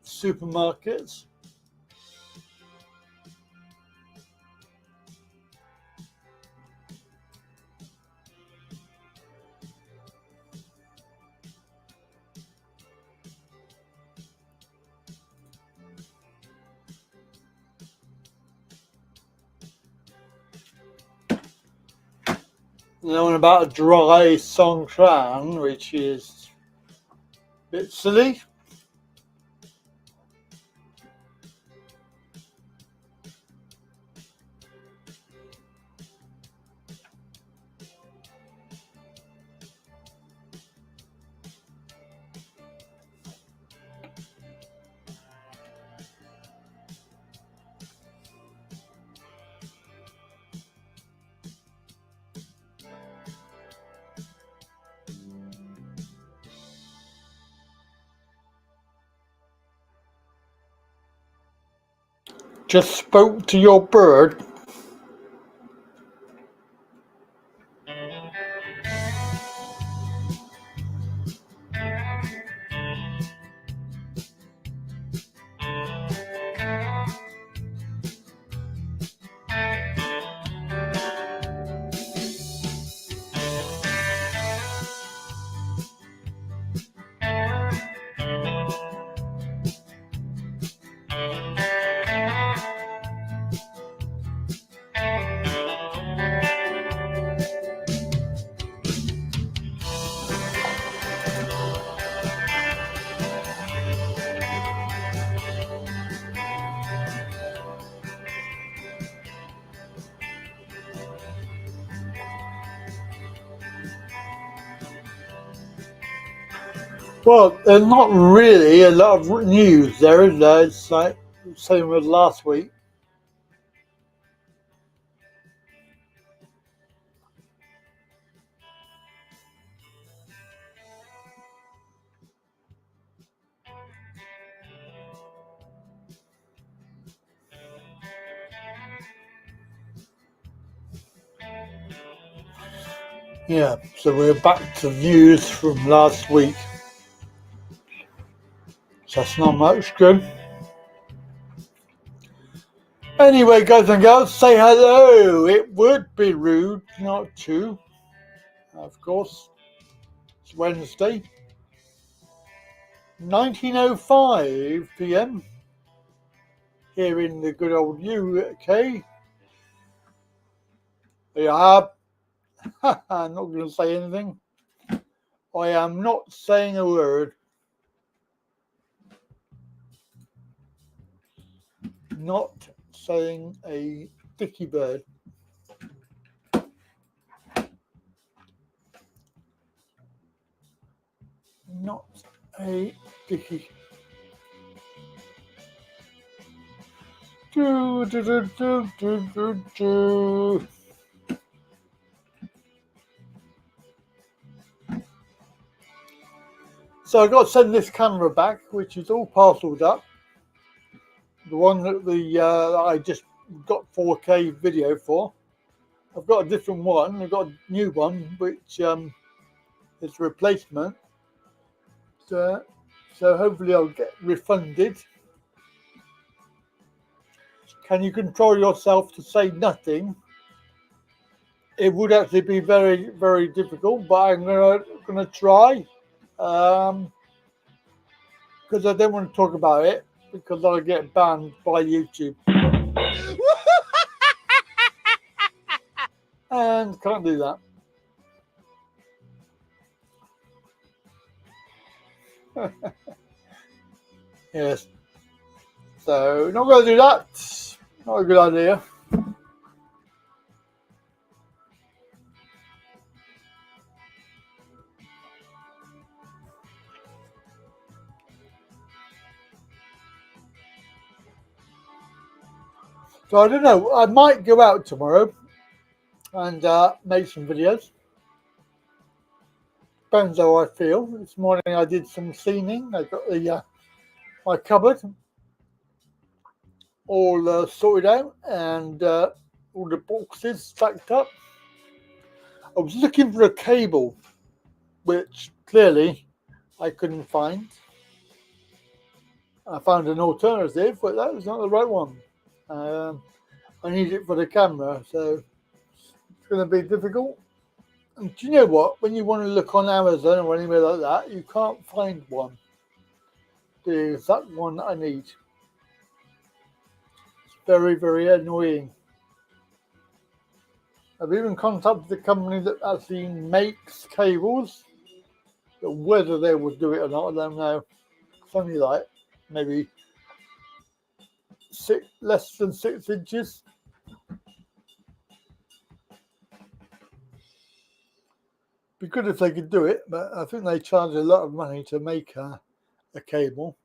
supermarkets. Knowing about a dry Songkran, which is a bit silly. Just spoke to your bird. Well, there's not really a lot of news there, is there? It's like the same as last week. Yeah, so we're back to news from last week. So that's not much good. Anyway, guys and girls, say hello. It would be rude not to. Of course, it's Wednesday, 19:05 p.m. here in the good old UK. Yeah, I'm not going to say anything. I am not saying a word. Not saying a dicky bird. Not a dicky. Do, do, do, do, do, do, do. So I got to send this camera back, which is all parcelled up. The one that I just got 4K video for. I've got a different one. I've got a new one, which is a replacement. So hopefully I'll get refunded. Can you control yourself to say nothing? It would actually be very, very difficult, but I'm gonna try. Because I don't want to talk about it because I'll get banned by YouTube. And can't do that. Yes. So not going to do that. Not a good idea. So I don't know. I might go out tomorrow and make some videos. Depends how I feel. This morning I did some cleaning. I got the my cupboard all sorted out and all the boxes stacked up. I was looking for a cable, which clearly I couldn't find. I found an alternative, but that was not the right one. I need it for the camera, so it's going to be difficult. And do you know what? When you want to look on Amazon or anywhere like that, you can't find one. The exact one that I need. It's very, very annoying. I've even contacted the company that actually makes cables, but whether they would do it or not, I don't know. It's only like maybe less than 6 inches. Be good if they could do it, but I think they charge a lot of money to make a cable.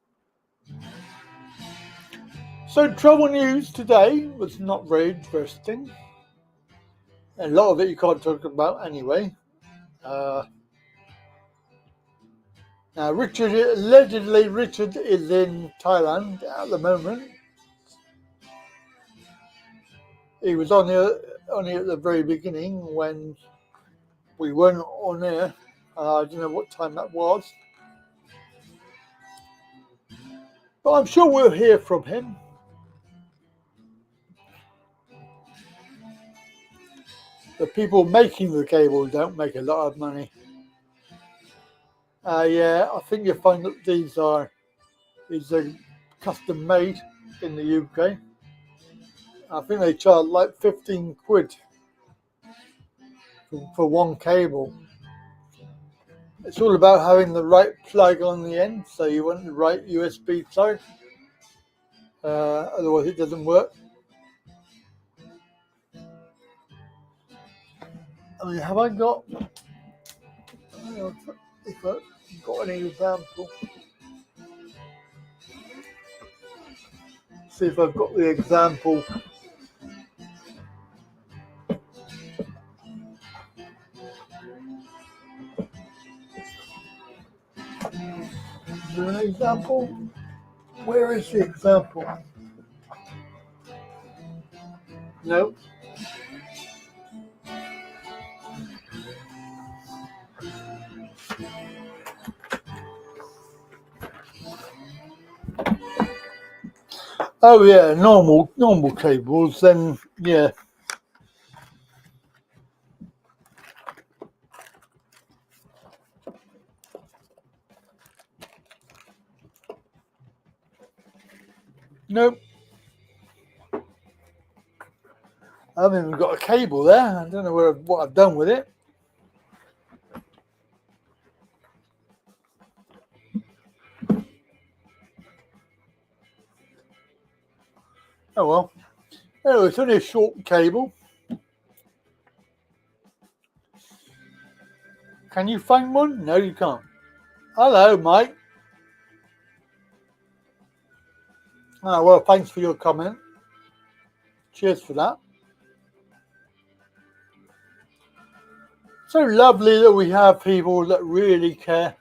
So travel news today was not very interesting. A lot of it you can't talk about anyway. Now allegedly Richard is in Thailand at the moment. He was on here at the very beginning when we weren't on air. I don't know what time that was. But I'm sure we'll hear from him. The people making the cable don't make a lot of money. Yeah, I think you'll find that these are custom made in the UK. I think they charge like 15 quid for one cable. It's all about having the right plug on the end, so you want the right USB plug. Otherwise it doesn't work. I mean, have I got, if I've got any example? See if I've got the example. Is there an example? Where is the example? No. Oh yeah, normal cables, then yeah. Nope. I haven't even got a cable there. I don't know what I've done with it. Oh well. Oh, it's only a short cable. Can you find one? No, you can't. Hello, Mike. Oh, well, thanks for your comment. Cheers for that. So lovely that we have people that really care.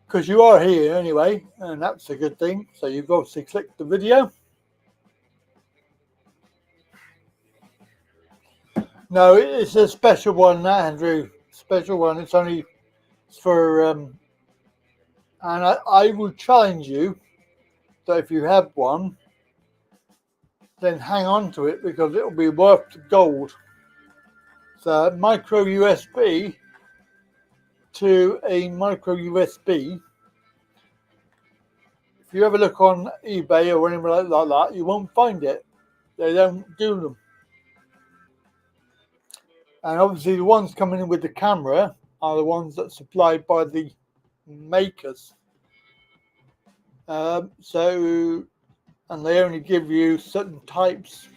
Because you are here anyway, and that's a good thing. So you've obviously clicked the video. No, it's a special one, Andrew. Special one. It's only for, and I will challenge you that if you have one, then hang on to it because it'll be worth the gold. So micro USB to a micro USB. If you ever look on eBay or anywhere like that, you won't find it. They don't do them. And obviously the ones coming in with the camera are the ones that's supplied by the makers. And they only give you certain types.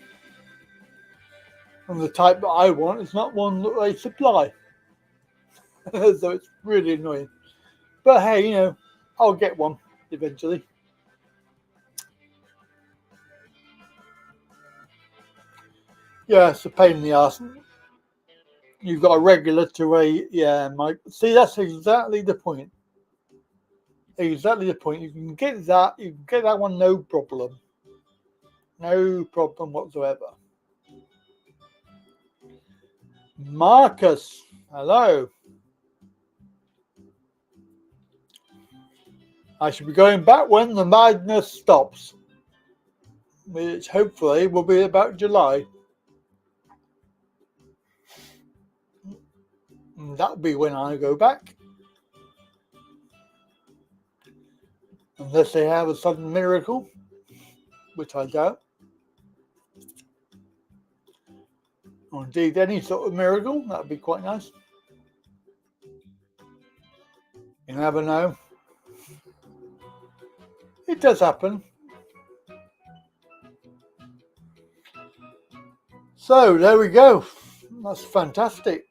And the type that I want is not one that they supply. So it's really annoying. But hey, you know, I'll get one eventually. Yeah, it's a pain in the arse. You've got a regular to a, yeah, Mike. See, that's exactly the point. Exactly the point. You can get that one, no problem. No problem whatsoever. Marcus, hello. I should be going back when the madness stops, which hopefully will be about July. And that'll be when I go back. Unless they have a sudden miracle, which I doubt. Or indeed any sort of miracle, that would be quite nice. You never know. It does happen. So there we go. That's fantastic.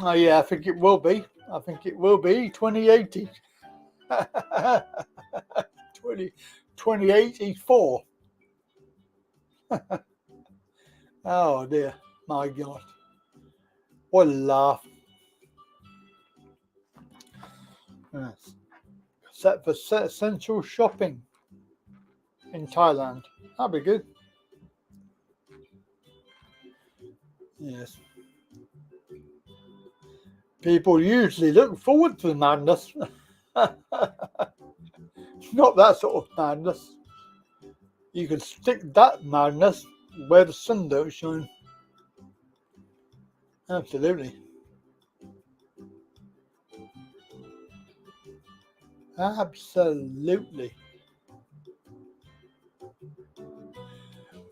Oh yeah, I think it will be. I think it will be 2080. 2084. Oh dear, my God. What a laugh. Yes. Set for essential shopping in Thailand. That'd be good. Yes. People usually look forward to the madness. Not that sort of madness. You can stick that madness where the sun don't shine. Absolutely. Absolutely.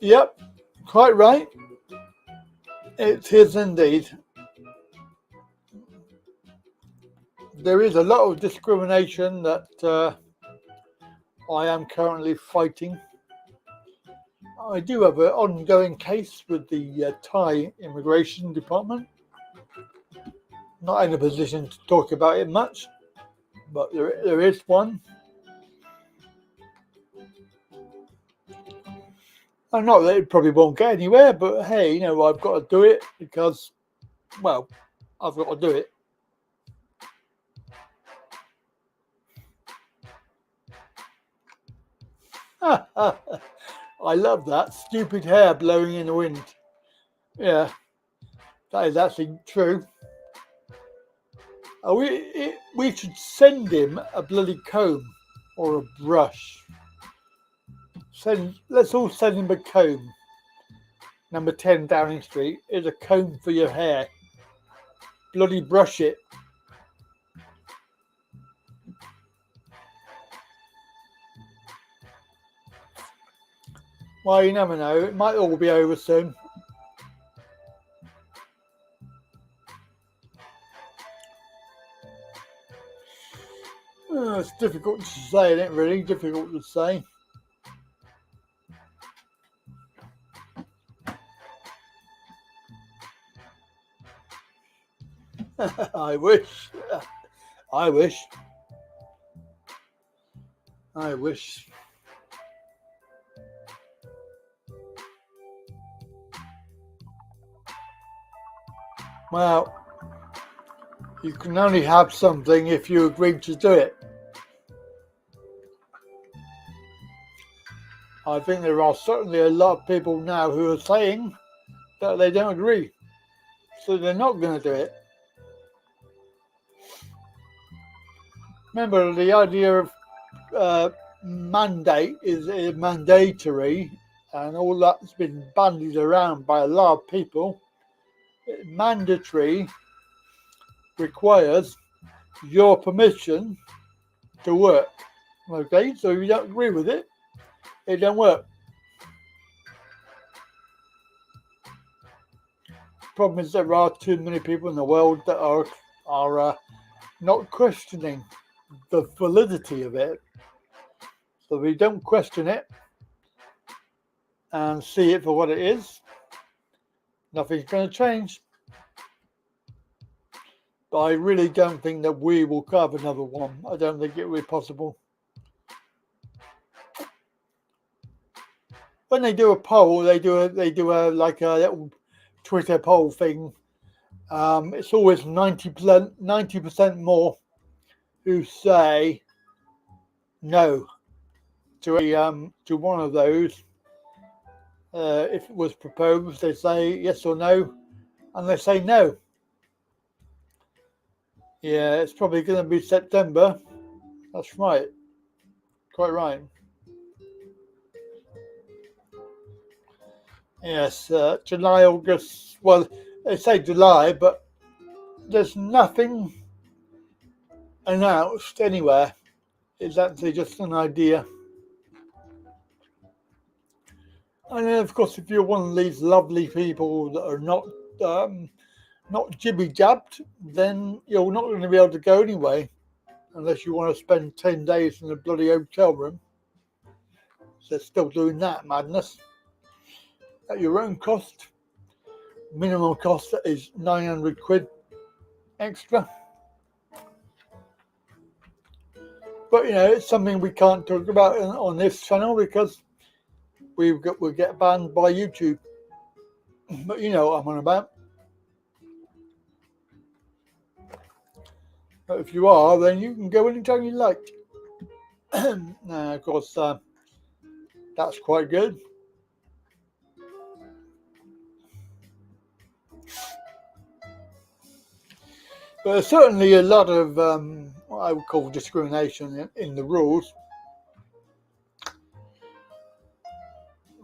Yep, quite right. It is indeed. There is a lot of discrimination that I am currently fighting. I do have an ongoing case with the Thai Immigration Department. Not in a position to talk about it much, but there is one. And not that it probably won't get anywhere, but hey, you know, I've got to do it because, well, I've got to do it. I love that. Stupid hair blowing in the wind. Yeah, that is actually true. We should send him a bloody comb or a brush let's all send him a comb. Number 10 Downing Street is a comb for your hair. Bloody brush it. Well, you never know. It might all be over soon. It's difficult to say, isn't it? Really difficult to say. I wish. I wish. I wish. Well, you can only have something if you agree to do it. I think there are certainly a lot of people now who are saying that they don't agree, so they're not going to do it. Remember, the idea of mandate is mandatory, and all that's been bandied around by a lot of people. Mandatory requires your permission to work. Okay, so if you don't agree with it, it don't work. Problem is there are too many people in the world that are not questioning the validity of it. So if we don't question it and see it for what it is, nothing's going to change. But I really don't think that we will have another one. I don't think it will be possible. When they do a poll, they do a like a little Twitter poll thing. It's always 90% more who say no to one of those. If it was proposed, they say yes or no, and they say no. Yeah, it's probably going to be September. That's right. Quite right. Yes, July, August. Well, they say July, but there's nothing announced anywhere. It's actually just an idea. And then, of course, if you're one of these lovely people that are not jibby-jabbed, then you're not going to be able to go anyway, unless you want to spend 10 days in a bloody hotel room. So they're still doing that madness at your own cost. Minimum cost is 900 quid extra. But you know, it's something we can't talk about on this channel because we'll get banned by YouTube. But you know what I'm on about. But if you are, then you can go anytime you like. Of course, that's quite good. But there's certainly a lot of what I would call discrimination in the rules.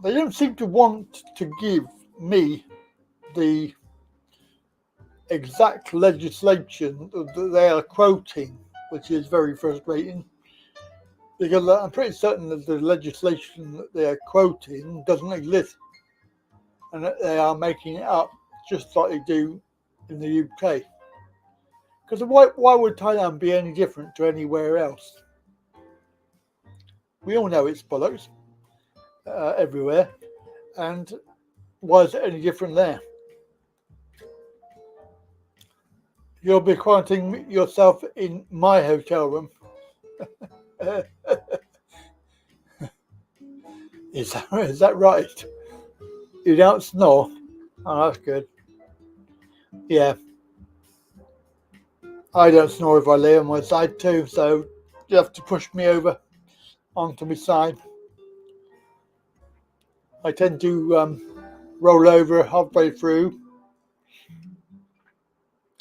They don't seem to want to give me the exact legislation that they are quoting, which is very frustrating. Because I'm pretty certain that the legislation that they are quoting doesn't exist. And that they are making it up just like they do in the UK. Because why would Thailand be any different to anywhere else? We all know it's bollocks everywhere. And why is it any different there? You'll be quarantining yourself in my hotel room. Is that right? You don't snore? Oh, that's good. Yeah. I don't snore if I lay on my side too, so you have to push me over onto my side. I tend to roll over halfway through.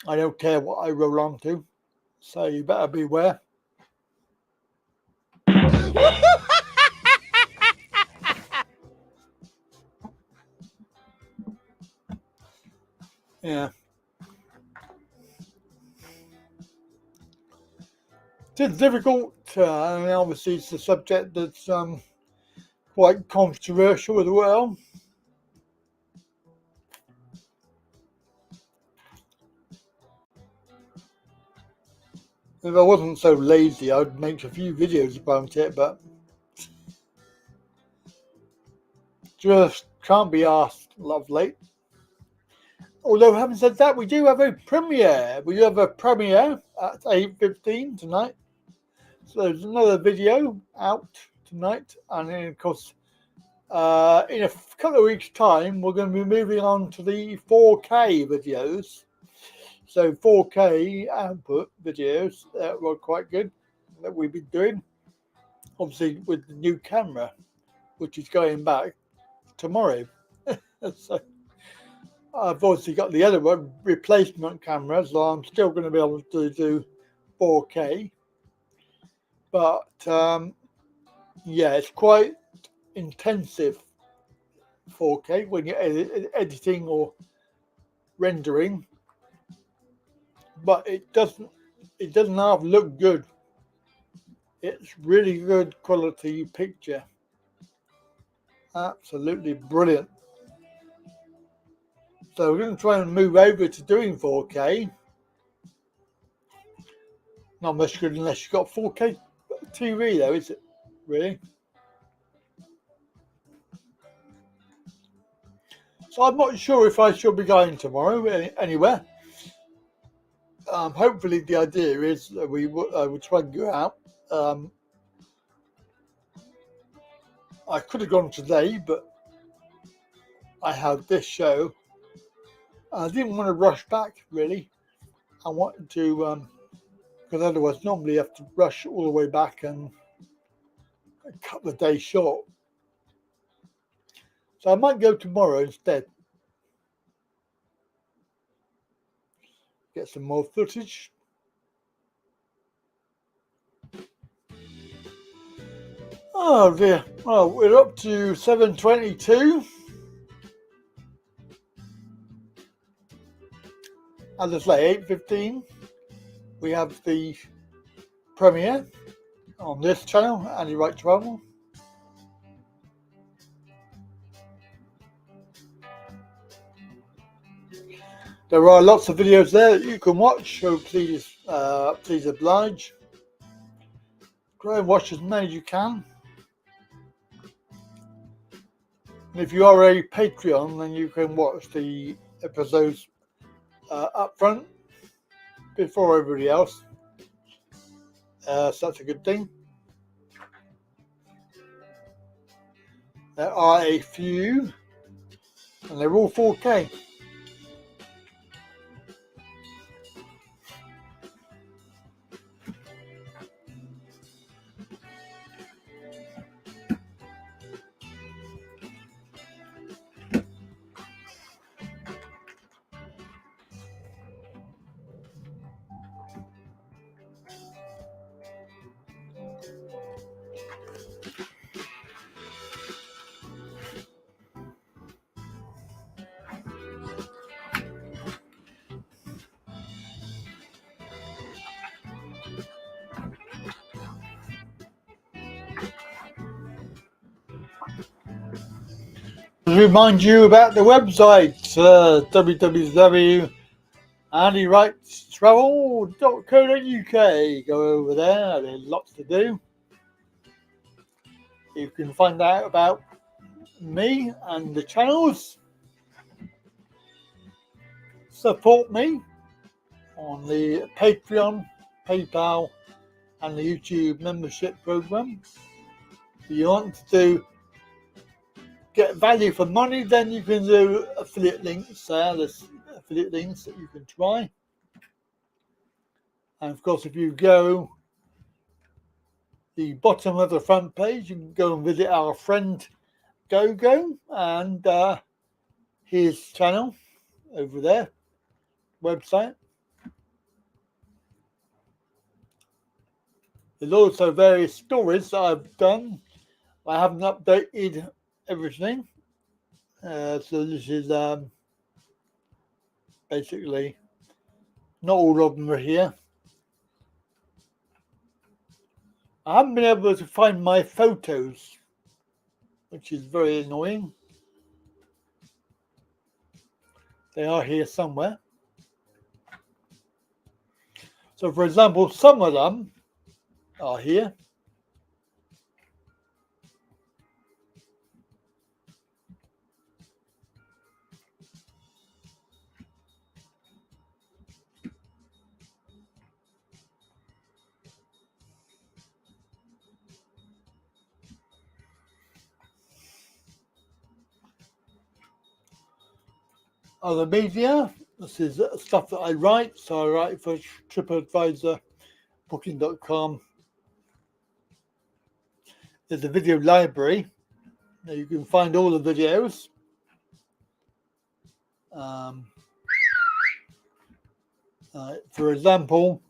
I don't care what I roll onto, so you better beware. Yeah. It's difficult. I mean, obviously, it's a subject that's quite controversial as well. If I wasn't so lazy, I'd make a few videos about it, but just can't be asked, lovely. Although, having said that, we do have a premiere. We have a premiere at 8:15 tonight. So there's another video out tonight, and then, of course, in a couple of weeks' time, we're going to be moving on to the 4K videos. So 4K output videos were quite good that we've been doing. Obviously, with the new camera, which is going back tomorrow. So I've obviously got the other one, replacement camera, so I'm still going to be able to do 4K. But yeah, it's quite intensive 4K when you're editing or rendering. But it doesn't half look good. It's really good quality picture. Absolutely brilliant. So we're going to try and move over to doing 4K. Not much good unless you've got 4K TV though, is it? Really? So I'm not sure if I should be going tomorrow anywhere. Hopefully the idea is that we will try and go out. I could have gone today, but I had this show. I didn't want to rush back, really. I wanted to, because otherwise normally you have to rush all the way back and a couple of days short. So I might go tomorrow instead. Get some more footage. Oh dear. Well, we're up to 7:22. As I say, 8:15. We have the premiere on this channel, Andy Wright Travel. There are lots of videos there that you can watch, so please oblige. Try and watch as many as you can. And if you are a Patreon, then you can watch the episodes up front before everybody else. So that's a good thing. There are a few, and they're all 4K. To remind you about the website, www.andywrightstravel.co.uk. Go over there, there's lots to do. You can find out about me and the channels. Support me on the Patreon, PayPal, and the YouTube membership program. If you want to get value for money, then you can do affiliate links there. There's affiliate links that you can try. And of course, if you go the bottom of the front page, you can go and visit our friend Gogo and his channel over there, website. There's also various stories that I've done. I haven't updated everything. So this is basically. Not all of them are here. I haven't been able to find my photos, which is very annoying. They are here somewhere. So, for example, some of them are here. Other media. This is stuff that I write. So I write for TripAdvisor, Booking.com. There's a video library. Now you can find all the videos. For example,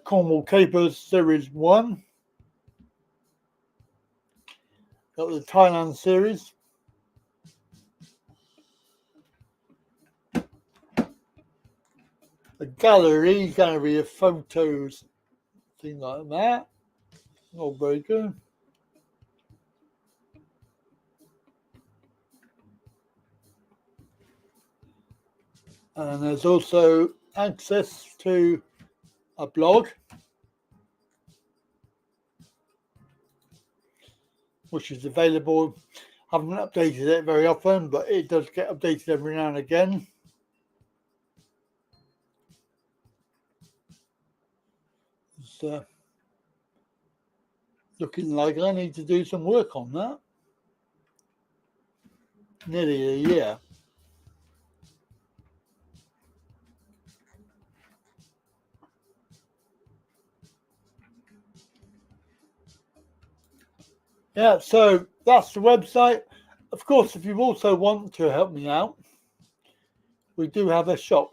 Cornwall Capers Series 1. Got the Thailand series. A gallery of photos, things like that. Not very good. And there's also access to a blog, which is available. I haven't updated it very often, but it does get updated every now and again. It's looking like I need to do some work on that. Nearly a year. Yeah, so that's the website. Of course, if you also want to help me out, we do have a shop.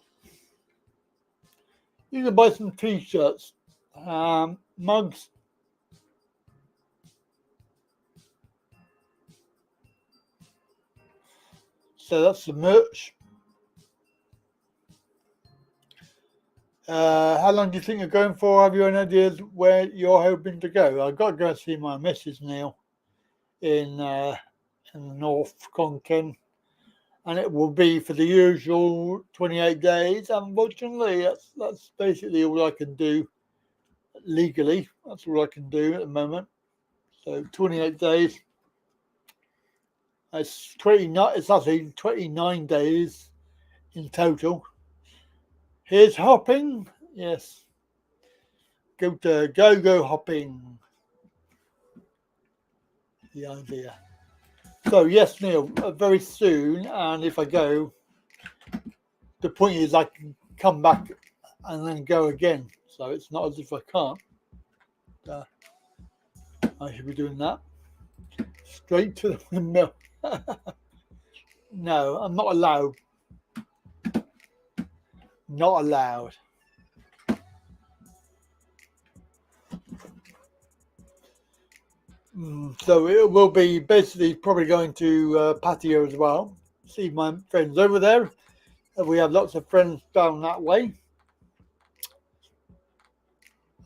You can buy some t-shirts, mugs, so that's the merch. How long do you think you're going for? Have you any ideas where you're hoping to go? I've got to go see my missus now in North Conken, and it will be for the usual 28 days. Unfortunately, that's basically all I can do legally. That's all I can do at the moment. So 28 days. It's 29. It's actually 29 days in total. Here's hopping. Yes. Go to go hopping. The idea. So yes, Neil, very soon. And if I go, the point is I can come back and then go again. So it's not as if I can't. I should be doing that. Straight to the windmill. No, I'm not allowed. Not allowed. So it will be basically probably going to patio as well. See my friends over there. We have lots of friends down that way.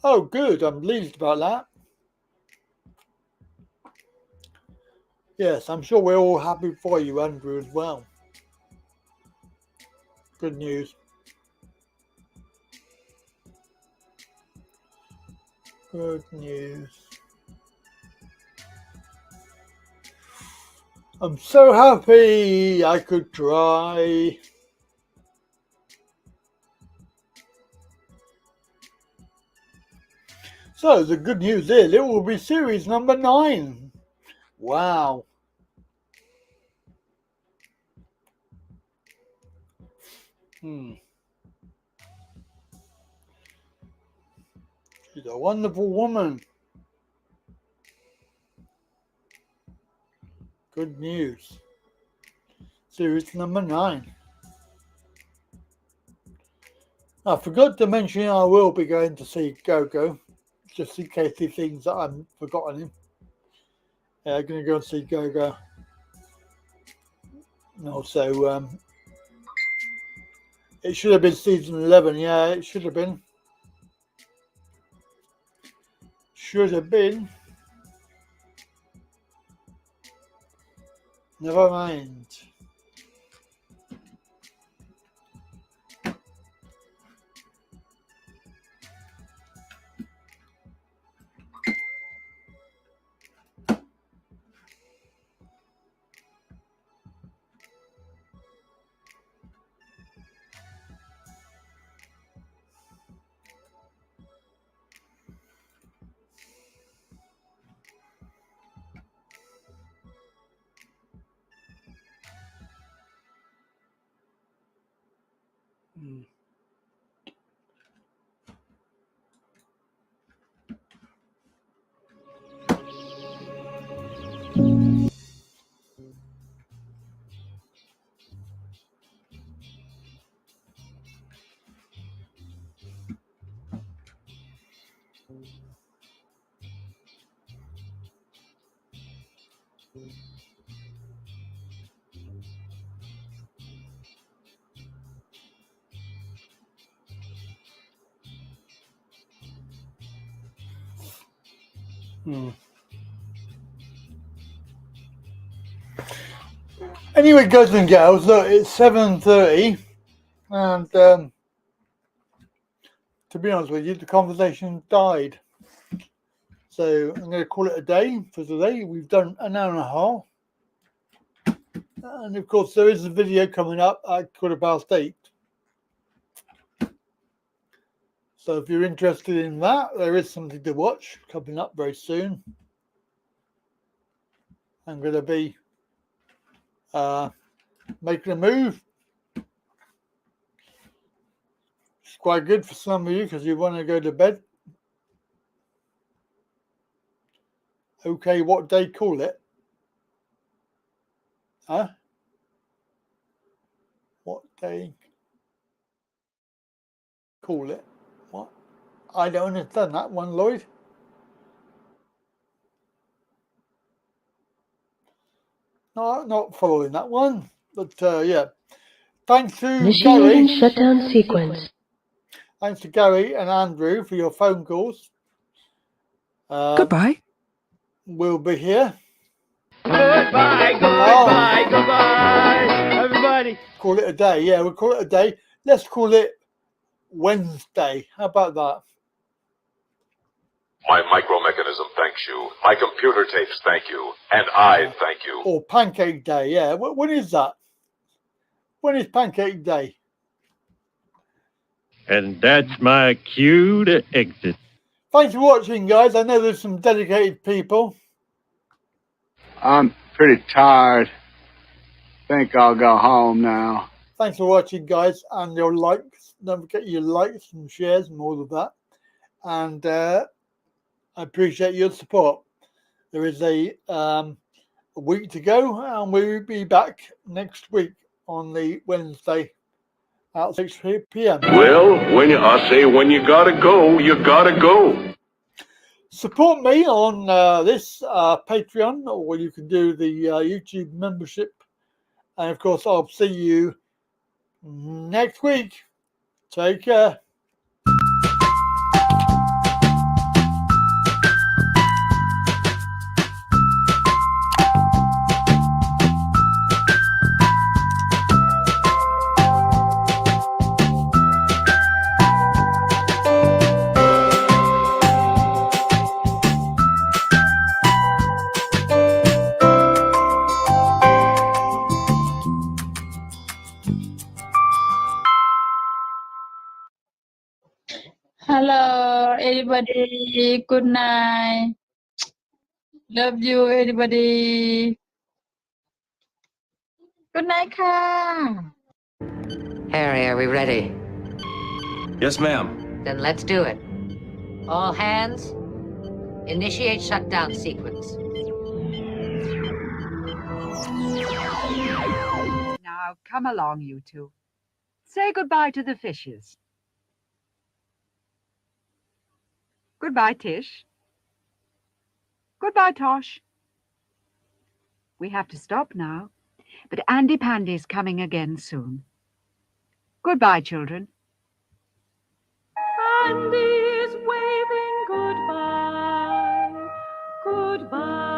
Oh, good. I'm pleased about that. Yes, I'm sure we're all happy for you, Andrew, as well. Good news. Good news. I'm so happy I could try. So the good news is it will be series number 9. Wow. She's a wonderful woman. Good news. Series number 9. I forgot to mention I will be going to see Gogo, just in case he thinks that I've forgotten him. Yeah, I'm going to go and see Gogo. And also It should have been season 11. Yeah, it should have been. Should have been. Never mind. Anyway, guys and girls, look, it's 7:30, and to be honest with you, the conversation died. So I'm going to call it a day for today. We've done an hour and a half. And of course, there is a video coming up at 8:15. So if you're interested in that, there is something to watch coming up very soon. I'm going to be making a move. It's quite good for some of you because you want to go to bed. Okay, what day call it? Huh? What day call it? What? I don't understand that one, Lloyd. No, not following that one. But yeah. Thanks to Initiating Gary. shutdown sequence. Thanks to Gary and Andrew for your phone calls. Goodbye. We'll be here. Goodbye, goodbye, goodbye, everybody. Call it a day. Yeah, we'll call it a day. Let's call it Wednesday. How about that? My micromechanism thanks you. My computer tapes thank you. And I thank you. Or Pancake Day. Yeah. When is that? When is Pancake Day? And that's my cue to exit. Thanks for watching, guys. I know there's some dedicated people. I'm pretty tired. Think I'll go home now. Thanks for watching, guys, and your likes. Don't forget your likes and shares and all of that. And I appreciate your support. There is a week to go, and we'll be back next week on the Wednesday at 6 p.m. Well, when you gotta go, you gotta go. Support me on this Patreon, or you can do the YouTube membership. And of course, I'll see you next week. Take care. Hello, everybody. Good night. Love you, everybody. Good night, ka. Harry, are we ready? Yes, ma'am. Then let's do it. All hands, initiate shutdown sequence. Now, come along, you two. Say goodbye to the fishes. Goodbye, Tish. Goodbye, Tosh. We have to stop now, but Andy Pandy's coming again soon. Goodbye, children. Andy is waving goodbye. Goodbye.